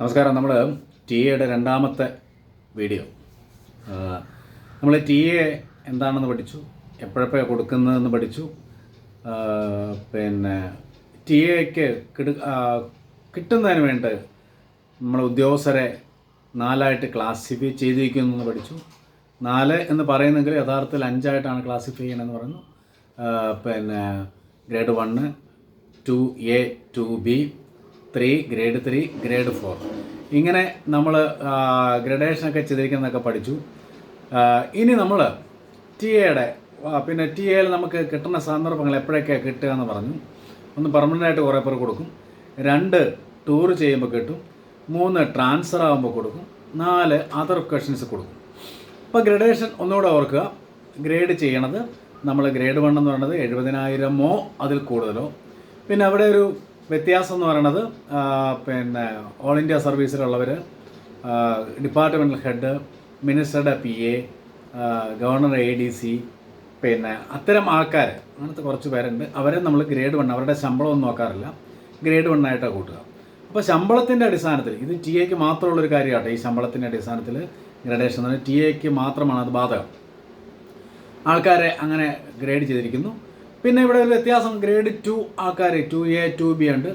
നമസ്കാരം. നമ്മൾ ടി എയുടെ രണ്ടാമത്തെ വീഡിയോ. നമ്മൾ ടി എ എന്താണെന്ന് പഠിച്ചു, എപ്പോഴെപ്പോഴാണ് കൊടുക്കുന്നതെന്ന് പഠിച്ചു. പിന്നെ ടി എക്ക് കിട്ടുന്നതിന് വേണ്ടി നമ്മൾ ഉദ്യോഗസ്ഥരെ 4ആയിട്ട് ക്ലാസിഫൈ ചെയ്തിരിക്കുന്നു പഠിച്ചു. 4 എന്ന് പറയുന്നെങ്കിൽ യഥാർത്ഥത്തിൽ 5ആയിട്ടാണ് ക്ലാസിഫൈ ചെയ്യണമെന്ന് പറഞ്ഞു. പിന്നെ grade 1, 2A, 2B, 3, grade 3, grade 4, ഇങ്ങനെ നമ്മൾ ഗ്രഡേഷനൊക്കെ ചെയ്തിരിക്കുന്നതൊക്കെ പഠിച്ചു. ഇനി നമ്മൾ ടി എയുടെ പിന്നെ ടി എയിൽ നമുക്ക് കിട്ടുന്ന സന്ദർഭങ്ങൾ എപ്പോഴൊക്കെയാണ് കിട്ടുക എന്ന് പറഞ്ഞു. 1 പെർമനൻ്റായിട്ട് കുറേ പേർ കൊടുക്കും, 2 ടൂർ ചെയ്യുമ്പോൾ കിട്ടും, 3 ട്രാൻസ്ഫർ ആകുമ്പോൾ കൊടുക്കും, 4 അതർ ക്വസ്റ്റ്യൻസ് കൊടുക്കും. അപ്പോൾ ഗ്രഡേഷൻ ഒന്നുകൂടെ ഓർക്കുക. ഗ്രേഡ് ചെയ്യണത് നമ്മൾ ഗ്രേഡ് 1 എന്ന് പറയുന്നത് 70,000 അതിൽ കൂടുതലോ. പിന്നെ അവിടെ ഒരു വ്യത്യാസം എന്ന് പറയുന്നത് പിന്നെ ഓൾ ഇന്ത്യ സർവീസിലുള്ളവർ, ഡിപ്പാർട്ട്മെൻറ്റൽ ഹെഡ്, മിനിസ്റ്ററുടെ PA, ഗവർണർ ADC, പിന്നെ അത്തരം ആൾക്കാർ, അങ്ങനത്തെ കുറച്ച് പേരുണ്ട്. അവരെ നമ്മൾ ഗ്രേഡ് 1, അവരുടെ ശമ്പളമൊന്നും നോക്കാറില്ല, ഗ്രേഡ് 1 ആയിട്ടാണ് കൂട്ടുക. അപ്പോൾ ശമ്പളത്തിൻ്റെ അടിസ്ഥാനത്തിൽ ഇത് ടി എക്ക് മാത്രമുള്ളൊരു കാര്യമാട്ടെ. ഈ ശമ്പളത്തിൻ്റെ അടിസ്ഥാനത്തിൽ ഗ്രഡേഷൻ എന്ന് പറഞ്ഞാൽ ടി എക്ക് മാത്രമാണ് അത് ബാധകം. ആൾക്കാരെ അങ്ങനെ ഗ്രേഡ് ചെയ്തിരിക്കുന്നു. പിന്നെ ഇവിടെ ഒരു വ്യത്യാസം, ഗ്രേഡ് 2 ആൾക്കാർ 2A, 2B ഉണ്ട്.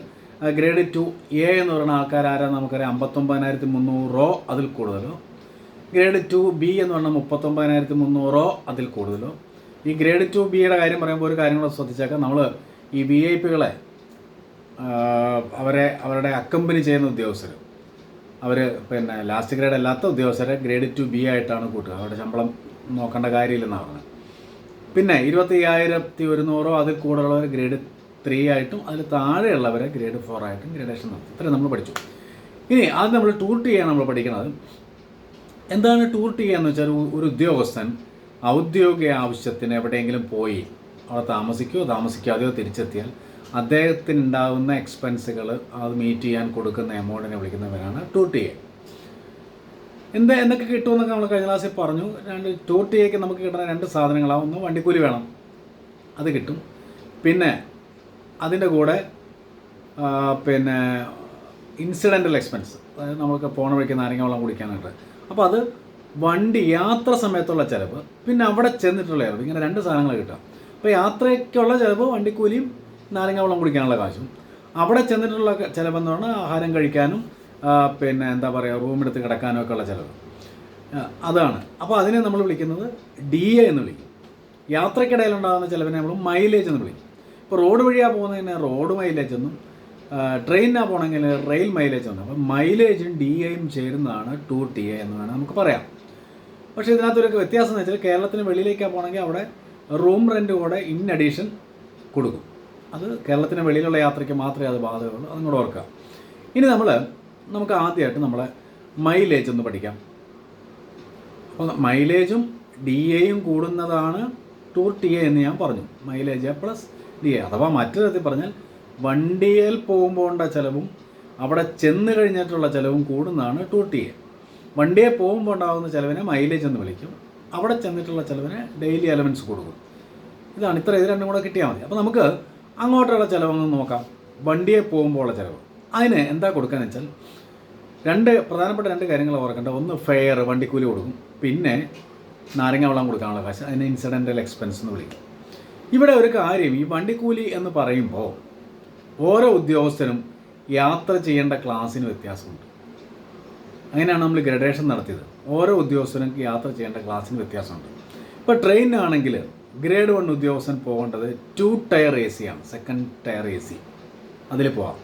ഗ്രേഡ് 2A എന്ന് പറയുന്ന ആൾക്കാർ ആരാ നമുക്കറിയാം, 59,300 അതിൽ കൂടുതലോ. ഗ്രേഡ് 2B എന്ന് പറഞ്ഞാൽ 39,300 അതിൽ കൂടുതലോ. ഈ ഗ്രേഡ് 2Bയുടെ കാര്യം പറയുമ്പോൾ ഒരു കാര്യം കൂടെ ശ്രദ്ധിച്ചേക്കാം. നമ്മൾ ഈ VIP-കളെ അവരുടെ അക്കമ്പനി ചെയ്യുന്ന ഉദ്യോഗസ്ഥർ, അവർ പിന്നെ ലാസ്റ്റ് ഗ്രേഡ് അല്ലാത്ത ഉദ്യോഗസ്ഥരെ ഗ്രേഡ് 2B ആയിട്ടാണ് കൂട്ടുക. അവരുടെ ശമ്പളം നോക്കേണ്ട കാര്യമില്ലെന്നാണ് പറഞ്ഞത്. പിന്നെ 25,100 അതിൽ കൂടുതലുള്ളവർ ഗ്രേഡ് 3 ആയിട്ടും അതിൽ താഴെയുള്ളവരെ ഗ്രേഡ് 4 ആയിട്ടും ഗ്രഡേഷൻ നടത്തും. ഇത്രയും നമ്മൾ പഠിച്ചു. ഇനി അത് നമ്മൾ ടൂർ ടി എ നമ്മൾ പഠിക്കുന്നത്. എന്താണ് ടൂർ ടി എന്ന് വെച്ചാൽ, ഒരു ഉദ്യോഗസ്ഥൻ ഔദ്യോഗിക ആവശ്യത്തിന് എവിടെയെങ്കിലും പോയി അവിടെ താമസിക്കാതെയോ തിരിച്ചെത്തിയാൽ അദ്ദേഹത്തിനുണ്ടാകുന്ന എക്സ്പെൻസുകൾ അത് മീറ്റ് ചെയ്യാൻ കൊടുക്കുന്ന എമൗണ്ടിനെ വിളിക്കുന്നവരാണ് ടൂർ ടി എ. എന്തൊക്കെ കിട്ടുമെന്നൊക്കെ നമ്മൾ കഴിഞ്ഞ ക്ലാസ്സിൽ പറഞ്ഞു. ടൂർ ടി എക്ക് നമുക്ക് കിട്ടുന്ന 2 സാധനങ്ങളാണ്. ഒന്ന് വണ്ടിക്കൂലി വേണം, അത് കിട്ടും. പിന്നെ അതിൻ്റെ കൂടെ പിന്നെ ഇൻസിഡൻ്റൽ എക്സ്പെൻസ്, അതായത് നമുക്ക് പോണ വഴിക്ക് നാരങ്ങ വെള്ളം കുടിക്കാനായിട്ട്. അപ്പോൾ അത് വണ്ടി യാത്ര സമയത്തുള്ള ചിലവ്, പിന്നെ അവിടെ ചെന്നിട്ടുള്ള ചിലവ്, ഇങ്ങനെ 2 സാധനങ്ങൾ കിട്ടുക. അപ്പോൾ യാത്രയ്ക്കുള്ള ചിലവ് വണ്ടിക്കൂലിയും നാരങ്ങ വെള്ളം കുടിക്കാനുള്ള കാശും, അവിടെ ചെന്നിട്ടുള്ള ചിലവെന്ന് പറഞ്ഞാൽ ആഹാരം കഴിക്കാനും പിന്നെ എന്താ പറയുക, റൂമെടുത്ത് കിടക്കാനും ഒക്കെ ഉള്ള ചിലവ്, അതാണ്. അപ്പോൾ അതിനെ നമ്മൾ വിളിക്കുന്നത് DA എന്ന് വിളിക്കും. യാത്രയ്ക്കിടയിലുണ്ടാകുന്ന ചിലവിനെ നമ്മൾ മൈലേജ് എന്ന് വിളിക്കും. ഇപ്പോൾ റോഡ് വഴിയാണ് പോകുന്നതിന് റോഡ് മൈലേജ് എന്നും, ട്രെയിനിനാണ് പോകണമെങ്കിൽ റെയിൽ മൈലേജ് എന്നും. അപ്പോൾ മൈലേജും DAയും ചേരുന്നതാണ് ടൂർ ടി എ എന്ന് വേണം നമുക്ക് പറയാം. പക്ഷേ ഇതിനകത്തൊരു വ്യത്യാസം എന്ന് വെച്ചാൽ, കേരളത്തിന് വെളിയിലേക്കാണ് പോകണമെങ്കിൽ അവിടെ റൂം റെൻറ്റ് കൂടെ ഇൻ അഡീഷൻ കൊടുക്കും. അത് കേരളത്തിന് വെളിയിലുള്ള യാത്രയ്ക്ക് മാത്രമേ അത് ബാധകമുള്ളൂ, അതും കൂടെ ഓർക്കാം. ഇനി നമുക്ക് ആദ്യമായിട്ട് നമ്മളെ മൈലേജ് ഒന്ന് പഠിക്കാം. അപ്പോൾ മൈലേജും DAയും കൂടുന്നതാണ് ടൂർ ടി എ എന്ന് ഞാൻ പറഞ്ഞു. മൈലേജ് പ്ലസ് DA, അഥവാ മറ്റു തരത്തിൽ പറഞ്ഞാൽ വണ്ടിയിൽ പോകുമ്പോണ്ട ചിലവും അവിടെ ചെന്ന് കഴിഞ്ഞിട്ടുള്ള ചിലവും കൂടുന്നതാണ് ടൂർ ടി എ. വണ്ടിയെ പോകുമ്പോൾ ഉണ്ടാകുന്ന ചിലവിനെ മൈലേജ് എന്ന് വിളിക്കും, അവിടെ ചെന്നിട്ടുള്ള ചിലവിനെ ഡെയിലി അലവൻസ് കൊടുക്കും. ഇതാണ് ഇത് 2 കൂടെ കിട്ടിയാൽ മതി. അപ്പോൾ നമുക്ക് അങ്ങോട്ടുള്ള ചിലവൊന്ന് നോക്കാം. വണ്ടിയെ പോകുമ്പോഴുള്ള ചിലവ്, അതിന് എന്താ കൊടുക്കുകയെന്ന് വെച്ചാൽ, 2 പ്രധാനപ്പെട്ട 2 കാര്യങ്ങൾ ഓർക്കേണ്ട. ഒന്ന് ഫെയർ, വണ്ടിക്കൂലി കൊടുക്കും. പിന്നെ നാരങ്ങ വെള്ളം കൊടുക്കാനുള്ള കാശ്, അതിന് ഇൻസിഡൻ്റൽ എക്സ്പെൻസ് എന്ന് വിളിക്കും. ഇവിടെ ഒരു കാര്യം, ഈ വണ്ടിക്കൂലി എന്ന് പറയുമ്പോൾ ഓരോ ഉദ്യോഗസ്ഥനും യാത്ര ചെയ്യേണ്ട ക്ലാസ്സിന് വ്യത്യാസമുണ്ട്. അങ്ങനെയാണ് നമ്മൾ ഗ്രഡേഷൻ നടത്തിയത്. ഓരോ ഉദ്യോഗസ്ഥനും യാത്ര ചെയ്യേണ്ട ക്ലാസ്സിന് വ്യത്യാസമുണ്ട്. ഇപ്പോൾ ട്രെയിനാണെങ്കിൽ ഗ്രേഡ് 1 ഉദ്യോഗസ്ഥൻ പോകേണ്ടത് 2 ടയർ AC ആണ്, 2nd ടയർ AC, അതിൽ പോവാം.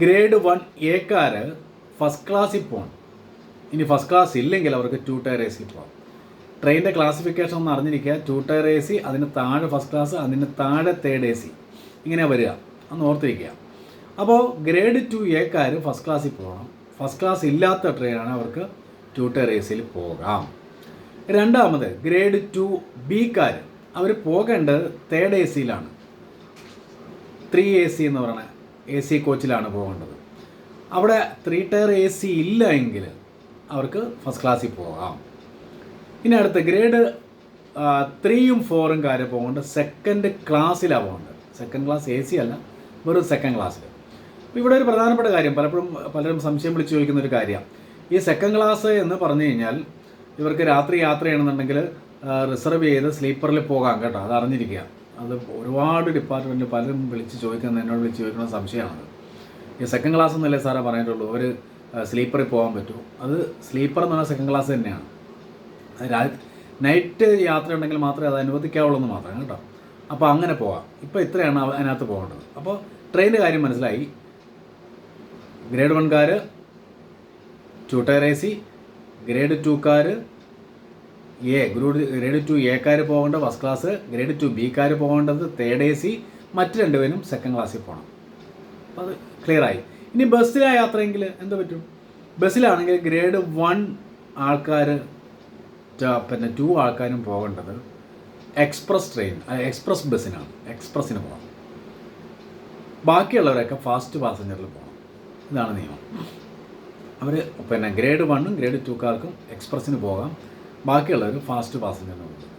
ഗ്രേഡ് 1A ഫസ്റ്റ് ക്ലാസ്സിൽ പോകണം. ഇനി ഫസ്റ്റ് ക്ലാസ് ഇല്ലെങ്കിൽ അവർക്ക് 2 ടയർ AC പോകാം. ട്രെയിനിൻ്റെ ക്ലാസിഫിക്കേഷൻ ഒന്ന് അറിഞ്ഞിരിക്കുക. 2 ടയർ AC, അതിന് താഴെ ഫസ്റ്റ് ക്ലാസ്, അതിന് താഴെ 3rd AC, ഇങ്ങനെ വരിക, അന്ന് ഓർത്തിരിക്കുക. അപ്പോൾ ഗ്രേഡ് 2A ഫസ്റ്റ് ക്ലാസ്സിൽ പോകണം. ഫസ്റ്റ് ക്ലാസ് ഇല്ലാത്ത ട്രെയിനാണ്, അവർക്ക് 2 ടയർ ACയിൽ പോകാം. രണ്ടാമത് ഗ്രേഡ് 2B അവർ പോകേണ്ടത് 3rd ACയിലാണ്. 3 AC എന്ന് പറയുന്ന AC കോച്ചിലാണ് പോകേണ്ടത്. അവിടെ 3 ടയർ AC ഇല്ല എങ്കിൽ അവർക്ക് ഫസ്റ്റ് ക്ലാസ്സിൽ പോകാം. ഇനി അടുത്ത ഗ്രേഡ് 3ഉം 4ഉം പോകേണ്ടത് 2nd ക്ലാസ്സിലാണ് പോകേണ്ടത്. 2nd ക്ലാസ് AC അല്ല, വെറും 2nd ക്ലാസ്സിൽ. അപ്പോൾ ഇവിടെ ഒരു പ്രധാനപ്പെട്ട കാര്യം പലരും സംശയം വിളിച്ച് ചോദിക്കുന്ന ഒരു കാര്യം, ഈ സെക്കൻഡ് ക്ലാസ് എന്ന് പറഞ്ഞു കഴിഞ്ഞാൽ ഇവർക്ക് രാത്രി യാത്ര ചെയ്യണമെന്നുണ്ടെങ്കിൽ റിസർവ് ചെയ്ത് സ്ലീപ്പറിൽ പോകാം കേട്ടോ, അത് അറിഞ്ഞിരിക്കുക. അത് ഒരുപാട് ഡിപ്പാർട്ട്മെൻറ്റിൽ പലരും എന്നോട് വിളിച്ച് ചോദിക്കുന്ന സംശയമാണ്. ഈ സെക്കൻഡ് ക്ലാസ് എന്നല്ലേ സാറേ പറഞ്ഞിട്ടുള്ളൂ, അവർ സ്ലീപ്പറിൽ പോകാൻ പറ്റുമോ? അത് സ്ലീപ്പർ എന്ന് പറഞ്ഞാൽ സെക്കൻഡ് ക്ലാസ് തന്നെയാണ്. നൈറ്റ് യാത്ര ഉണ്ടെങ്കിൽ മാത്രമേ അത് അനുവദിക്കാവുള്ളൂ എന്ന് മാത്രം കേട്ടോ. അപ്പോൾ അങ്ങനെ പോകാം. ഇപ്പോൾ ഇത്രയാണ് അതിനകത്ത് പോകേണ്ടത്. അപ്പോൾ ട്രെയിനിൻ്റെ കാര്യം മനസ്സിലായി. Grade 1 2 tier AC, grade 2 grade 2 A പോകേണ്ട ഫസ്റ്റ് ക്ലാസ്, ഗ്രേഡ് 2 B പോകേണ്ടത് തേർഡ് AC, മറ്റ് രണ്ടുപേരും സെക്കൻഡ് ക്ലാസ്സിൽ പോകണം. അപ്പോൾ അത് ക്ലിയറായി. ഇനി ബസ്സിലാണ് യാത്രയെങ്കിൽ എന്ത് പറ്റും? ബസ്സിലാണെങ്കിൽ ഗ്രേഡ് 1 ആൾക്കാർ പിന്നെ 2 ആൾക്കാരും പോകേണ്ടത് എക്സ്പ്രസ് ബസ്സിനാണ്, എക്സ്പ്രസ്സിന് പോകണം. ബാക്കിയുള്ളവരൊക്കെ ഫാസ്റ്റ് പാസഞ്ചറിൽ പോകണം. ഇതാണ് നിയമം. അവർ പിന്നെ ഗ്രേഡ് 1 ഗ്രേഡ് 2 എക്സ്പ്രസ്സിന് പോകാം, ബാക്കിയുള്ളവർ ഫാസ്റ്റ് പാസഞ്ചറിന് പോകും.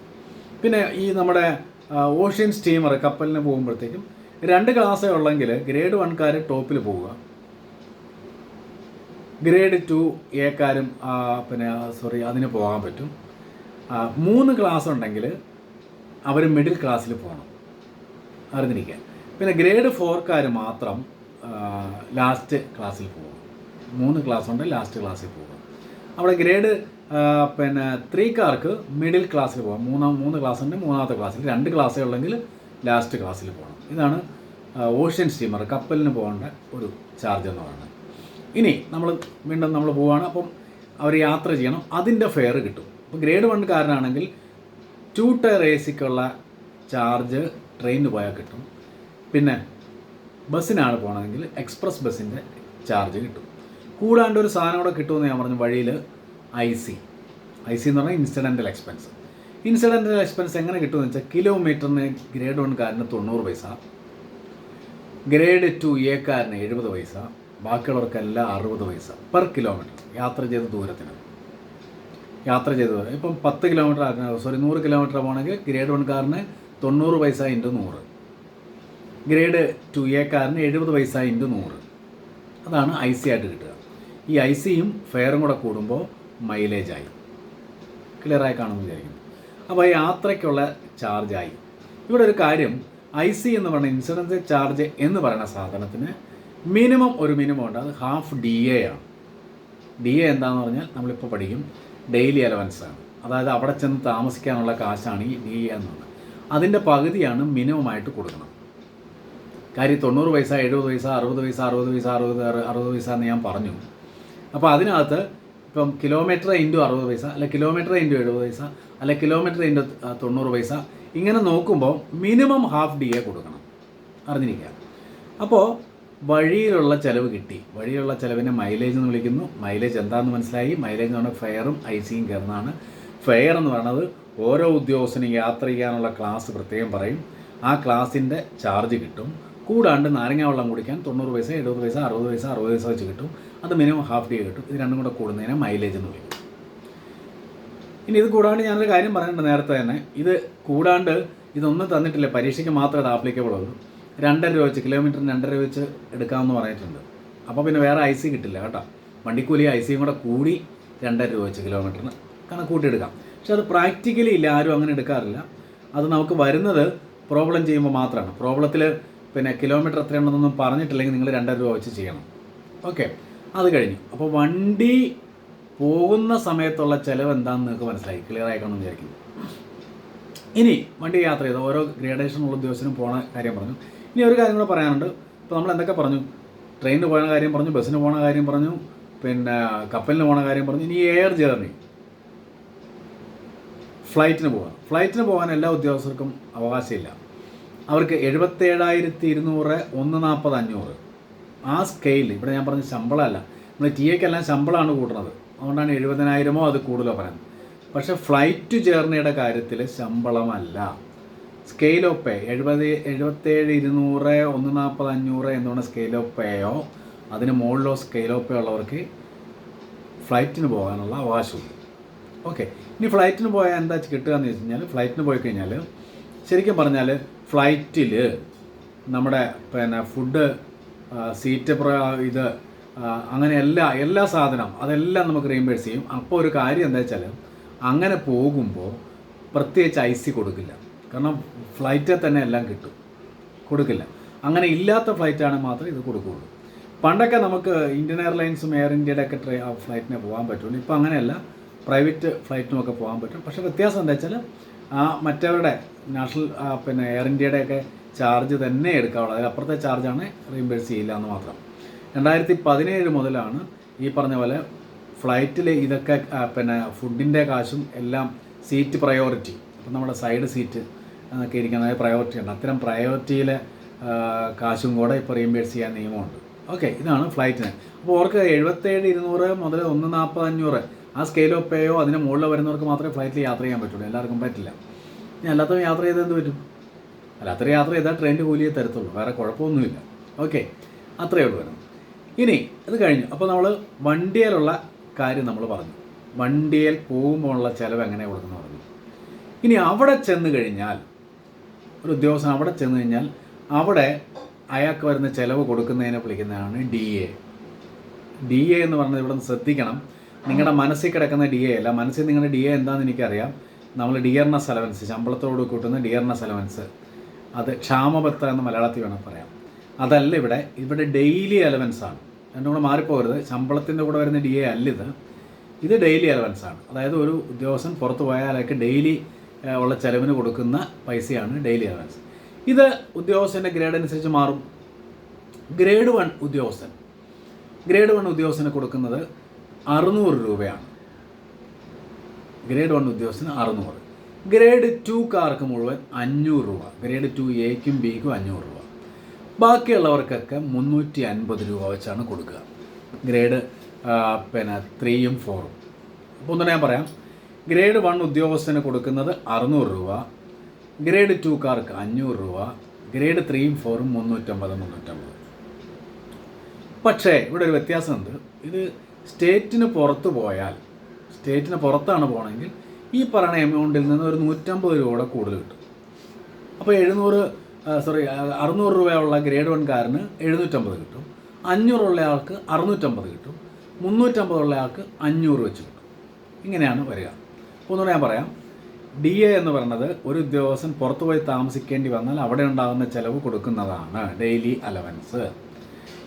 പിന്നെ ഈ നമ്മുടെ ഓഷ്യൻ സ്റ്റീമർ കപ്പലിന് പോകുമ്പോഴത്തേക്കും 2 ക്ലാസ്സേ ഉള്ളെങ്കിൽ ഗ്രേഡ് 1 ടോപ്പിൽ പോവുക, ഗ്രേഡ് 2 A അതിന് പോകാൻ പറ്റും. 3 ക്ലാസ് ഉണ്ടെങ്കിൽ അവർ മിഡിൽ ക്ലാസ്സിൽ പോകണം, അറിഞ്ഞിരിക്കുക. പിന്നെ ഗ്രേഡ് 4 മാത്രം ലാസ്റ്റ് ക്ലാസ്സിൽ പോകും. 3 ക്ലാസ് ഉണ്ട്, ലാസ്റ്റ് ക്ലാസ്സിൽ പോകും. അവിടെ ഗ്രേഡ് 3 മിഡിൽ ക്ലാസ്സിൽ പോകാം. 3 ക്ലാസ് ഉണ്ട്, 3ാമത്തെ ക്ലാസ്സിൽ 2 ക്ലാസ്സേ ഉള്ളെങ്കിൽ ലാസ്റ്റ് ക്ലാസ്സിൽ പോകണം. ഇതാണ് ഓഷ്യൻ സ്റ്റീമർ കപ്പലിന് പോകേണ്ട ഒരു ചാർജ് എന്ന് പറയുന്നത്. ഇനി വീണ്ടും നമ്മൾ പോവുകയാണ്. അപ്പം അവർ യാത്ര ചെയ്യണം, അതിൻ്റെ ഫെയർ കിട്ടും. അപ്പോൾ ഗ്രേഡ് 1 2 ടയർ ACക്കുള്ള ചാർജ് ട്രെയിനിന് പോയാൽ കിട്ടും. പിന്നെ ബസ്സിനാണ് പോകണമെങ്കിൽ എക്സ്പ്രസ് ബസ്സിൻ്റെ ചാർജ് കിട്ടും. കൂടാണ്ട് ഒരു സാധനം കൂടെ കിട്ടുമെന്ന് ഞാൻ പറഞ്ഞു വഴിയിൽ, IC എന്ന് പറഞ്ഞാൽ ഇൻസിഡൻ്റൽ എക്സ്പെൻസ്. ഇൻസിഡൻ്റൽ എക്സ്പെൻസ് എങ്ങനെ കിട്ടുമെന്ന് വെച്ചാൽ കിലോമീറ്ററിന് ഗ്രേഡ് 1 90 പൈസ, ഗ്രേഡ് 2 A 70 പൈസ, ബാക്കിയുള്ളവർക്കെല്ലാം 60 പൈസ പെർ കിലോമീറ്റർ യാത്ര ചെയ്ത ദൂരത്തിന്. ഇപ്പം 100 കിലോമീറ്റർ പോകണമെങ്കിൽ ഗ്രേഡ് 1 90 പൈസ × 100, ഗ്രേഡ് 2 A 70 പൈസ × 100. അതാണ് IC ആയിട്ട് കിട്ടുക. ഈ ICയും ഫെയറും കൂടെ കൂടുമ്പോൾ മൈലേജായി. ക്ലിയറായി കാണുമെന്ന് വിചാരിക്കുന്നു. അപ്പോൾ യാത്രയ്ക്കുള്ള ചാർജായി. ഇവിടെ ഒരു കാര്യം, IC എന്ന് പറയുന്ന ഇൻഷുറൻസ് ചാർജ് എന്ന് പറയുന്ന സാധനത്തിന് ഒരു മിനിമം ഉണ്ട്. അത് ½ DA ആണ്. DA എന്താണെന്ന് പറഞ്ഞാൽ നമ്മളിപ്പോൾ പഠിക്കും, ഡെയിലി അലവൻസാണ്. അതായത് അവിടെ ചെന്ന് താമസിക്കാനുള്ള കാശാണ് ഈ DA എന്നുള്ളത്. അതിൻ്റെ പകുതിയാണ് മിനിമമായിട്ട് കൊടുക്കണം. കാര്യം 90 പൈസ 70 പൈസ 60 പൈസ 60 പൈസ എന്ന് ഞാൻ പറഞ്ഞു. അപ്പോൾ അതിനകത്ത് ഇപ്പം കിലോമീറ്റർ × 60 പൈസ, അല്ല കിലോമീറ്റർ × 70 പൈസ, അല്ല കിലോമീറ്റർ × 90 പൈസ, ഇങ്ങനെ നോക്കുമ്പോൾ മിനിമം ½ DA കൊടുക്കണം, അറിഞ്ഞിരിക്കുക. അപ്പോൾ വഴിയിലുള്ള ചിലവ് കിട്ടി. വഴിയിലുള്ള ചിലവിനെ മൈലേജ് എന്ന് വിളിക്കുന്നു. മൈലേജ് എന്താണെന്ന് മനസ്സിലായി. മൈലേജ് എന്ന് പറഞ്ഞാൽ ഫെയറും ICയും കയറുന്നതാണ്. ഫെയർ എന്ന് പറയുന്നത് ഓരോ ഉദ്യോഗസ്ഥനും യാത്ര ചെയ്യാനുള്ള ക്ലാസ് പ്രത്യേകം പറയും. ആ ക്ലാസ്സിൻ്റെ ചാർജ് കിട്ടും. കൂടാണ്ട് നാരങ്ങ വെള്ളം കുടിക്കാൻ 90 പൈസ 70 പൈസ 60 പൈസ 60 പൈസ വെച്ച് കിട്ടും. അത് മിനിമം ½ DA കിട്ടും. ഇത് രണ്ടും കൂടെ കൂടുന്നതിനെ മൈലേജ് എന്ന് വിളിക്കും. ഇനി ഇത് കൂടാണ്ട് ഞാനൊരു കാര്യം പറയുന്നുണ്ട് നേരത്തെ തന്നെ. ഇത് കൂടാണ്ട് ഇതൊന്നും തന്നിട്ടില്ല, പരീക്ഷയ്ക്ക് മാത്രമേ ഇത് ആപ്ലിക്കബിൾ ഉള്ളൂ. 2.5 രൂപ വെച്ച്, കിലോമീറ്ററിന് 2.5 രൂപ വെച്ച് എടുക്കാമെന്ന് പറഞ്ഞിട്ടുണ്ട്. അപ്പോൾ പിന്നെ വേറെ IC കിട്ടില്ല കേട്ടോ. വണ്ടിക്കൂലി ICയും കൂടെ കൂടി 2.5 രൂപ വെച്ച് കിലോമീറ്ററിന് കണക്കൂട്ടി എടുക്കാം. പക്ഷെ അത് പ്രാക്ടിക്കലി ഇല്ല, ആരും അങ്ങനെ എടുക്കാറില്ല. അത് നമുക്ക് വരുന്നത് പ്രോബ്ലം ചെയ്യുമ്പോൾ മാത്രമാണ്. പ്രോബ്ലത്തിൽ പിന്നെ കിലോമീറ്റർ എത്രയുണ്ടെന്നൊന്നും പറഞ്ഞിട്ടില്ലെങ്കിൽ നിങ്ങൾ 2.5 രൂപ വെച്ച് ചെയ്യണം. ഓക്കെ, അത് കഴിഞ്ഞു. അപ്പോൾ വണ്ടി പോകുന്ന സമയത്തുള്ള ചിലവ് എന്താണെന്ന് നിങ്ങൾക്ക് മനസ്സിലായി, ക്ലിയർ ആയിക്കണമെന്ന് വിചാരിക്കുന്നു. ഇനി വണ്ടി യാത്ര ചെയ്ത് ഓരോ ഗ്രേഡേഷനുള്ള ഉദ്യോഗസ്ഥനും പോണ കാര്യം പറഞ്ഞു. ഇനി ഒരു കാര്യം കൂടെ പറയാനുണ്ട്. ഇപ്പോൾ നമ്മൾ എന്തൊക്കെ പറഞ്ഞു? ട്രെയിനിന് പോണ കാര്യം പറഞ്ഞു, ബസ്സിന് പോണ കാര്യം പറഞ്ഞു, പിന്നെ കപ്പലിന് പോണ കാര്യം പറഞ്ഞു. ഇനി എയർ ജേർണി, ഫ്ലൈറ്റിന് പോകാൻ എല്ലാ ഉദ്യോഗസ്ഥർക്കും അവകാശമില്ല. അവർക്ക് 77,200 140 500 ആ സ്കെയിൽ. ഇവിടെ ഞാൻ പറഞ്ഞ ശമ്പളമല്ല, നമ്മൾ TAക്കെല്ലാം ശമ്പളമാണ് കൂട്ടുന്നത്. അതുകൊണ്ടാണ് 70,000 അത് കൂടുതലോ പറയുന്നത്. പക്ഷേ ഫ്ലൈറ്റ് ജേർണിയുടെ കാര്യത്തിൽ ശമ്പളമല്ല, സ്കെയിൽ ഓഫ് പേ. 77,200 140 500 എന്നുള്ള സ്കെയിൽ ഓഫ് പേയോ അതിന് മുകളിലോ സ്കെയിൽ ഓഫ് പേ ഉള്ളവർക്ക് ഫ്ലൈറ്റിന് പോകാനുള്ള അവകാശമുണ്ട്. ഓക്കെ, ഇനി ഫ്ലൈറ്റിന് പോയാൽ എന്താ കിട്ടുക എന്ന് വെച്ച് കഴിഞ്ഞാൽ, ഫ്ലൈറ്റിന് പോയി കഴിഞ്ഞാൽ ശരിക്കും പറഞ്ഞാൽ ഫ്ലൈറ്റിൽ നമ്മുടെ പിന്നെ ഫുഡ് സീറ്റ് ഇത് അങ്ങനെ എല്ലാ സാധനം അതെല്ലാം നമുക്ക് റീഇംബേഴ്സ് ചെയ്യും. അപ്പോൾ ഒരു കാര്യം എന്താ വെച്ചാൽ അങ്ങനെ പോകുമ്പോൾ പ്രത്യേകിച്ച് IC കൊടുക്കില്ല. കാരണം ഫ്ലൈറ്റിൽ തന്നെ എല്ലാം കിട്ടും, കൊടുക്കില്ല. അങ്ങനെ ഇല്ലാത്ത ഫ്ലൈറ്റാണെങ്കിൽ മാത്രമേ ഇത് കൊടുക്കുകയുള്ളൂ. പണ്ടൊക്കെ നമുക്ക് ഇന്ത്യൻ എയർലൈൻസും എയർ ഇന്ത്യയുടെ ഒക്കെ ഫ്ലൈറ്റിനെ പോകാൻ പറ്റുള്ളൂ. ഇപ്പോൾ അങ്ങനെയല്ല, പ്രൈവറ്റ് ഫ്ലൈറ്റിനുമൊക്കെ പോകാൻ പറ്റും. പക്ഷേ വ്യത്യാസം എന്താ വെച്ചാൽ മറ്റവരുടെ നാഷണൽ എയർ ഇന്ത്യയുടെയൊക്കെ ചാർജ് തന്നെ എടുക്കാവുള്ളൂ. അതിലപ്പുറത്തെ ചാർജാണ് റീഇംബേഴ്സ് ചെയ്യില്ല എന്ന് മാത്രം. 2017 മുതലാണ് ഈ പറഞ്ഞ പോലെ ഫ്ലൈറ്റിൽ ഇതൊക്കെ ഫുഡിൻ്റെ കാശും എല്ലാം സീറ്റ് പ്രയോറിറ്റി, അപ്പം നമ്മുടെ സൈഡ് സീറ്റ് എന്നൊക്കെ ഇരിക്കുന്ന പ്രയോറിറ്റി ഉണ്ട്. അത്തരം പ്രയോറിറ്റിയിലെ കാശും കൂടെ ഇപ്പോൾ റീഇംബേഴ്സ് ചെയ്യാൻ നിയമമുണ്ട്. ഓക്കെ, ഇതാണ് ഫ്ലൈറ്റിന്. അപ്പോൾ അവർക്ക് 77,200 മുതൽ 140,500 ആ സ്കെയിൽ ഓഫ് പേയോ അതിന് മുകളിൽ വരുന്നവർക്ക് മാത്രമേ ഫ്ലൈറ്റിൽ യാത്ര ചെയ്യാൻ പറ്റുള്ളൂ. എല്ലാവർക്കും പറ്റില്ല. ഇനി അല്ലാത്തവർ യാത്ര ചെയ്താൽ എന്ത് പറ്റും? അല്ലാത്തവർ യാത്ര ചെയ്താൽ ട്രെയിനിൻ്റെ കൂലിയെ തരത്തുള്ളൂ, വേറെ കുഴപ്പമൊന്നുമില്ല. ഓക്കെ, അത്രയേ ഉള്ളൂ വരും. ഇനി അത് കഴിഞ്ഞു. അപ്പോൾ നമ്മൾ വണ്ടിയിലുള്ള കാര്യം നമ്മൾ പറഞ്ഞു, വണ്ടിയിൽ പോകുമ്പോഴുള്ള ചിലവ് എങ്ങനെ കൊടുക്കുന്നു പറഞ്ഞു. ഇനി അവിടെ ചെന്ന് കഴിഞ്ഞാൽ, ഒരു ഉദ്യോഗസ്ഥൻ അവിടെ ചെന്ന് കഴിഞ്ഞാൽ അവിടെ അയാൾക്ക് വരുന്ന ചിലവ് കൊടുക്കുന്നതിനെ വിളിക്കുന്നതാണ് DA. DA എന്ന് പറഞ്ഞത് ഇവിടെ നിന്ന് ശ്രദ്ധിക്കണം. നിങ്ങളുടെ മനസ്സിൽ കിടക്കുന്ന DA അല്ല. മനസ്സിൽ നിങ്ങളുടെ DA എന്താണെന്ന് എനിക്കറിയാം. നമ്മൾ ഡിയർനെസ് അലവൻസ്, ശമ്പളത്തോട് കൂട്ടുന്ന ഡിയർനെസ് അലവൻസ്, അത് ക്ഷാമബത്ത എന്ന് മലയാളത്തിൽ വേണം പറയാം. അതല്ല ഇവിടെ ഡെയിലി അലവൻസാണ്. രണ്ടും കൂടെ മാറിപ്പോകരുത്. ശമ്പളത്തിൻ്റെ കൂടെ വരുന്ന DA അല്ലിത്, ഇത് ഡെയിലി അലവൻസാണ്. അതായത് ഒരു ഉദ്യോഗസ്ഥൻ പുറത്ത് പോയാലൊക്കെ ഡെയിലി ഉള്ള ചിലവിന് കൊടുക്കുന്ന പൈസയാണ് ഡെയിലി അലവൻസ്. ഇത് ഉദ്യോഗസ്ഥൻ്റെ ഗ്രേഡ് അനുസരിച്ച് മാറും. ഗ്രേഡ് 1 ഉദ്യോഗസ്ഥന് കൊടുക്കുന്നത് 600 രൂപയാണ്. ഗ്രേഡ് 1 ഉദ്യോഗസ്ഥന് 600. ഗ്രേഡ് 2കാർക്ക് മുഴുവൻ 500 രൂപ. ഗ്രേഡ് 2A-ക്കും B-ക്കും 500 രൂപ. ബാക്കിയുള്ളവർക്കൊക്കെ 350 രൂപ വെച്ചാണ് കൊടുക്കുക. ഗ്രേഡ് 3ഉം 4ഉം. അപ്പോൾ ഒന്നുകൂടെ ഞാൻ പറയാം. ഗ്രേഡ് 1 ഉദ്യോഗസ്ഥന് കൊടുക്കുന്നത് 600 രൂപ, ഗ്രേഡ് 2കാർക്ക് 500 രൂപ, ഗ്രേഡ് 3ഉം 4ഉം 350. പക്ഷേ ഇവിടെ ഒരു വ്യത്യാസമുണ്ട്. ഇത് സ്റ്റേറ്റിന് പുറത്ത് പോയാൽ, സ്റ്റേറ്റിന് പുറത്താണ് പോകണമെങ്കിൽ ഈ പറയുന്ന എമൗണ്ടിൽ നിന്ന് ഒരു 150 രൂപയുടെ കൂടുതൽ കിട്ടും. അപ്പോൾ 600 രൂപയുള്ള ഗ്രേഡ് 1കാരന് 750 കിട്ടും, 500 ഉള്ള ആൾക്ക് 650 കിട്ടും, 350 ഉള്ള ആൾക്ക് 500 വെച്ച് കിട്ടും. ഇങ്ങനെയാണ് വരിക. ഒന്നുകൂടെ ഞാൻ പറയാം. DA എന്ന് പറയുന്നത് ഒരു ഉദ്യോഗസ്ഥൻ പുറത്തു പോയി താമസിക്കേണ്ടി വന്നാൽ അവിടെ ഉണ്ടാകുന്ന ചിലവ് കൊടുക്കുന്നതാണ് ഡെയിലി അലവൻസ്.